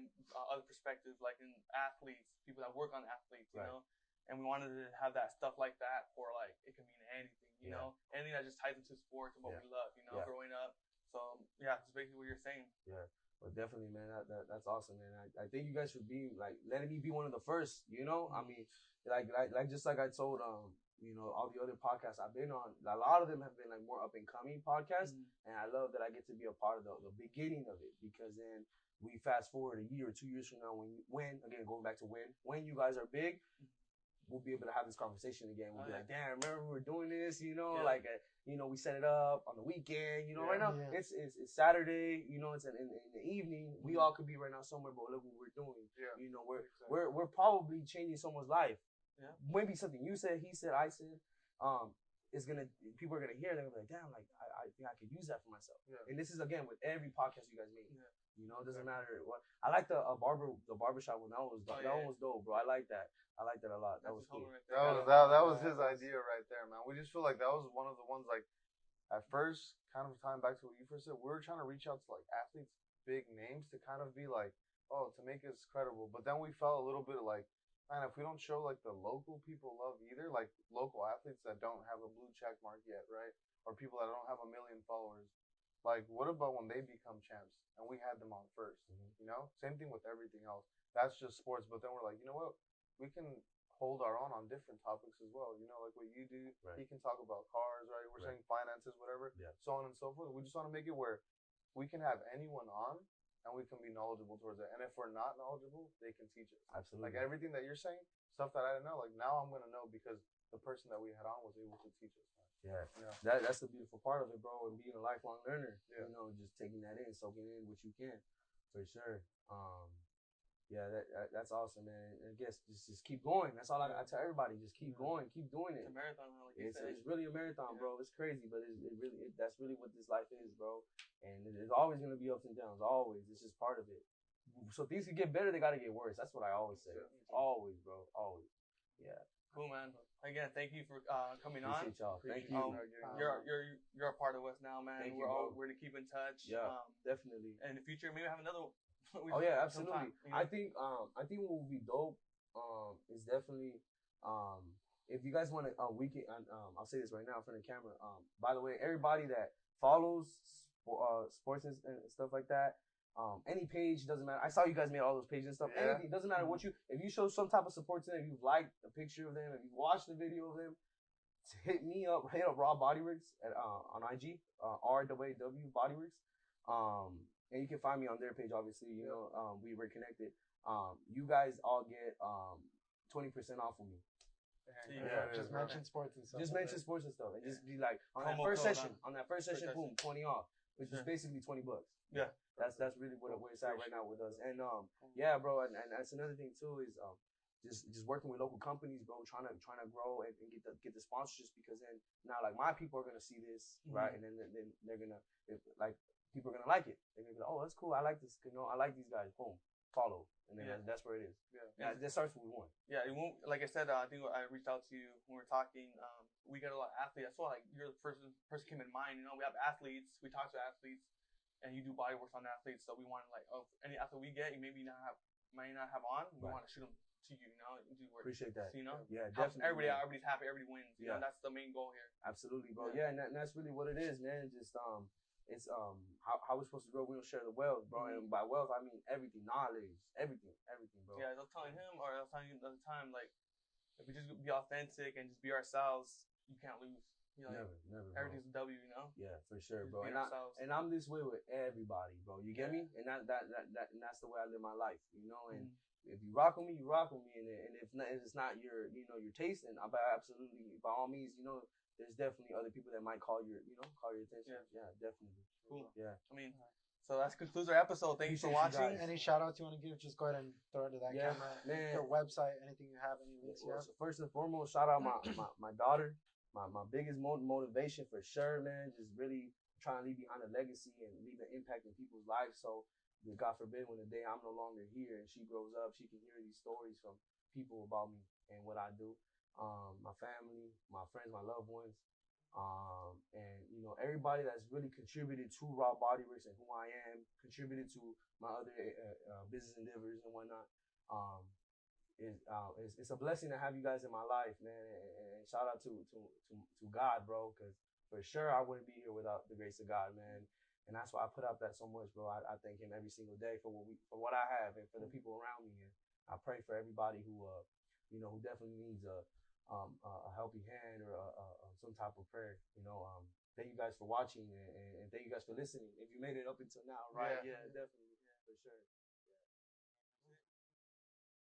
other perspectives, like in athletes, people that work on athletes, you know. And we wanted to have that stuff like that for like it can mean anything, you know, anything that just ties into sports and what we love, you know, growing up. So yeah, that's basically what you're saying. Yeah, but definitely, man, that's awesome, man. I think you guys should be like letting me be one of the first. You know, I mean, like just like I told you know, all the other podcasts I've been on, a lot of them have been like more up and coming podcasts, and I love that I get to be a part of the beginning of it, because then we fast forward a year or 2 years from now when again going back to when you guys are big. We'll be able to have this conversation again. We'll be like, damn, remember we were doing this, you know, like, you know, we set it up on the weekend, you know, right now it's Saturday, you know, it's in the evening. We all could be right now somewhere, but look what we're doing. You know, we're probably changing someone's life. Maybe something you said, he said, I said, people are gonna hear, they're gonna be like, damn, like I think I could use that for myself. And this is again with every podcast you guys make. You know, it doesn't matter what. I like the barbershop one. That one was dope, bro. I like that. I like that a lot. That was cool. That was his idea right there, man. We just feel like that was one of the ones, like, at first, kind of tying back to what you first said, we were trying to reach out to like athletes, big names, to kind of be like, oh, to make us credible. But then we felt a little bit like, man, if we don't show like the local people love either, like local athletes that don't have a blue check mark yet, right? Or people that don't have 1 million followers. Like, what about when they become champs and we had them on first? You know, same thing with everything else. That's just sports. But then we're like, you know what? We can hold our own on different topics as well. You know, like what you do. He can talk about cars, right? We're saying finances, whatever, so on and so forth. We just want to make it where we can have anyone on and we can be knowledgeable towards it. And if we're not knowledgeable, they can teach us. Absolutely. Like everything that you're saying, stuff that I didn't know, like now I'm going to know because the person that we had on was able to teach us. That's the beautiful part of it, bro, and being a lifelong learner. You know, just taking that in, soaking in what you can, for sure. That's awesome, man. I guess just keep going. That's all I tell everybody. Just keep going, keep doing it. It's a marathon, like you said. It's really a marathon, bro. It's crazy, but that's really what this life is, bro. And there's always gonna be ups and downs. Always, it's just part of it. So things can get better, they gotta get worse. That's what I always say. Always, bro. Always. Yeah. Cool, man. Again, thank you for coming on. Appreciate y'all. Thank you. You're a part of us now, man. We're gonna keep in touch. Yeah, definitely. And in the future, maybe have another one. Oh yeah, absolutely. You know? I think what would be dope is definitely if you guys want to we can I'll say this right now in front of the camera. By the way, everybody that follows sports and stuff like that, any page doesn't matter. I saw you guys made all those pages and stuff. Anything doesn't matter what if you show some type of support to them, if you liked a picture of them, if you watched the video of them, hit up Raw Bodyworks on IG, RWW Bodyworks. And you can find me on their page, obviously. You know, we're connected. You guys all get 20% off of me. Just mention sports and stuff. Just mention sports and stuff, and just be like on that first session, boom, 20 off, which is basically $20. Yeah, that's really where it's at right now with us. And yeah, bro, and that's another thing too is just working with local companies, bro, trying to grow and get the sponsorships, because then now like my people are gonna see this, right, and then they're gonna people are gonna like it. They're gonna be like, oh, that's cool. I like this. You know, I like these guys. Boom, follow, and then that's where it is. Yeah, that starts with one. Yeah, it won't. Like I said, I think I reached out to you when we were talking. We got a lot of athletes. I saw like you're the person came in mind. You know, we have athletes. We talk to athletes, and you do body work on athletes. So we want like, any athlete we get, you might not have on. We want to shoot them to you. You know, do work. Appreciate that. So, you know, yeah, definitely. Everybody's happy. Everybody wins. You know, that's the main goal here. Absolutely, bro. Yeah, and that's really what it is, man. Just it's how we're supposed to grow. We don't share the wealth, bro. And by wealth, I mean everything, knowledge, everything, bro. Yeah, I was telling him, or I was telling you the other time, like, if we just be authentic and just be ourselves, you can't lose. You know, never. Bro. everything's a W, you know? Yeah, for sure, Just bro. being And ourselves. I'm this way with everybody, bro. You get me? And and that's the way I live my life, you know. And if you rock with me, you rock with me. And if not, if it's not your, you know, your taste, then absolutely, by all means, you know, there's definitely other people that might call your attention. Yeah, definitely. Cool. Yeah. I mean, so that concludes our episode. Thank you for watching. Any shout outs you want to give? Just go ahead and throw it to that camera. Man. Your website, anything you have, any links you have. So first and foremost, shout out my daughter, my biggest motivation for sure, man. Just really trying to leave behind a legacy and leave an impact in people's lives. So, God forbid, when the day I'm no longer here and she grows up, she can hear these stories from people about me and what I do. My family, my friends, my loved ones, and you know, everybody that's really contributed to Raw Bodyworks and who I am, contributed to my other business endeavors and whatnot. It's a blessing to have you guys in my life, man. And shout out to God, bro, because for sure I wouldn't be here without the grace of God, man. And that's why I put out that so much, bro. I thank Him every single day for what I have and for the people around me. And I pray for everybody who who definitely needs a helping hand or some type of prayer. Thank you guys for watching and thank you guys for listening. If you made it up until now, right? Yeah, definitely, for sure.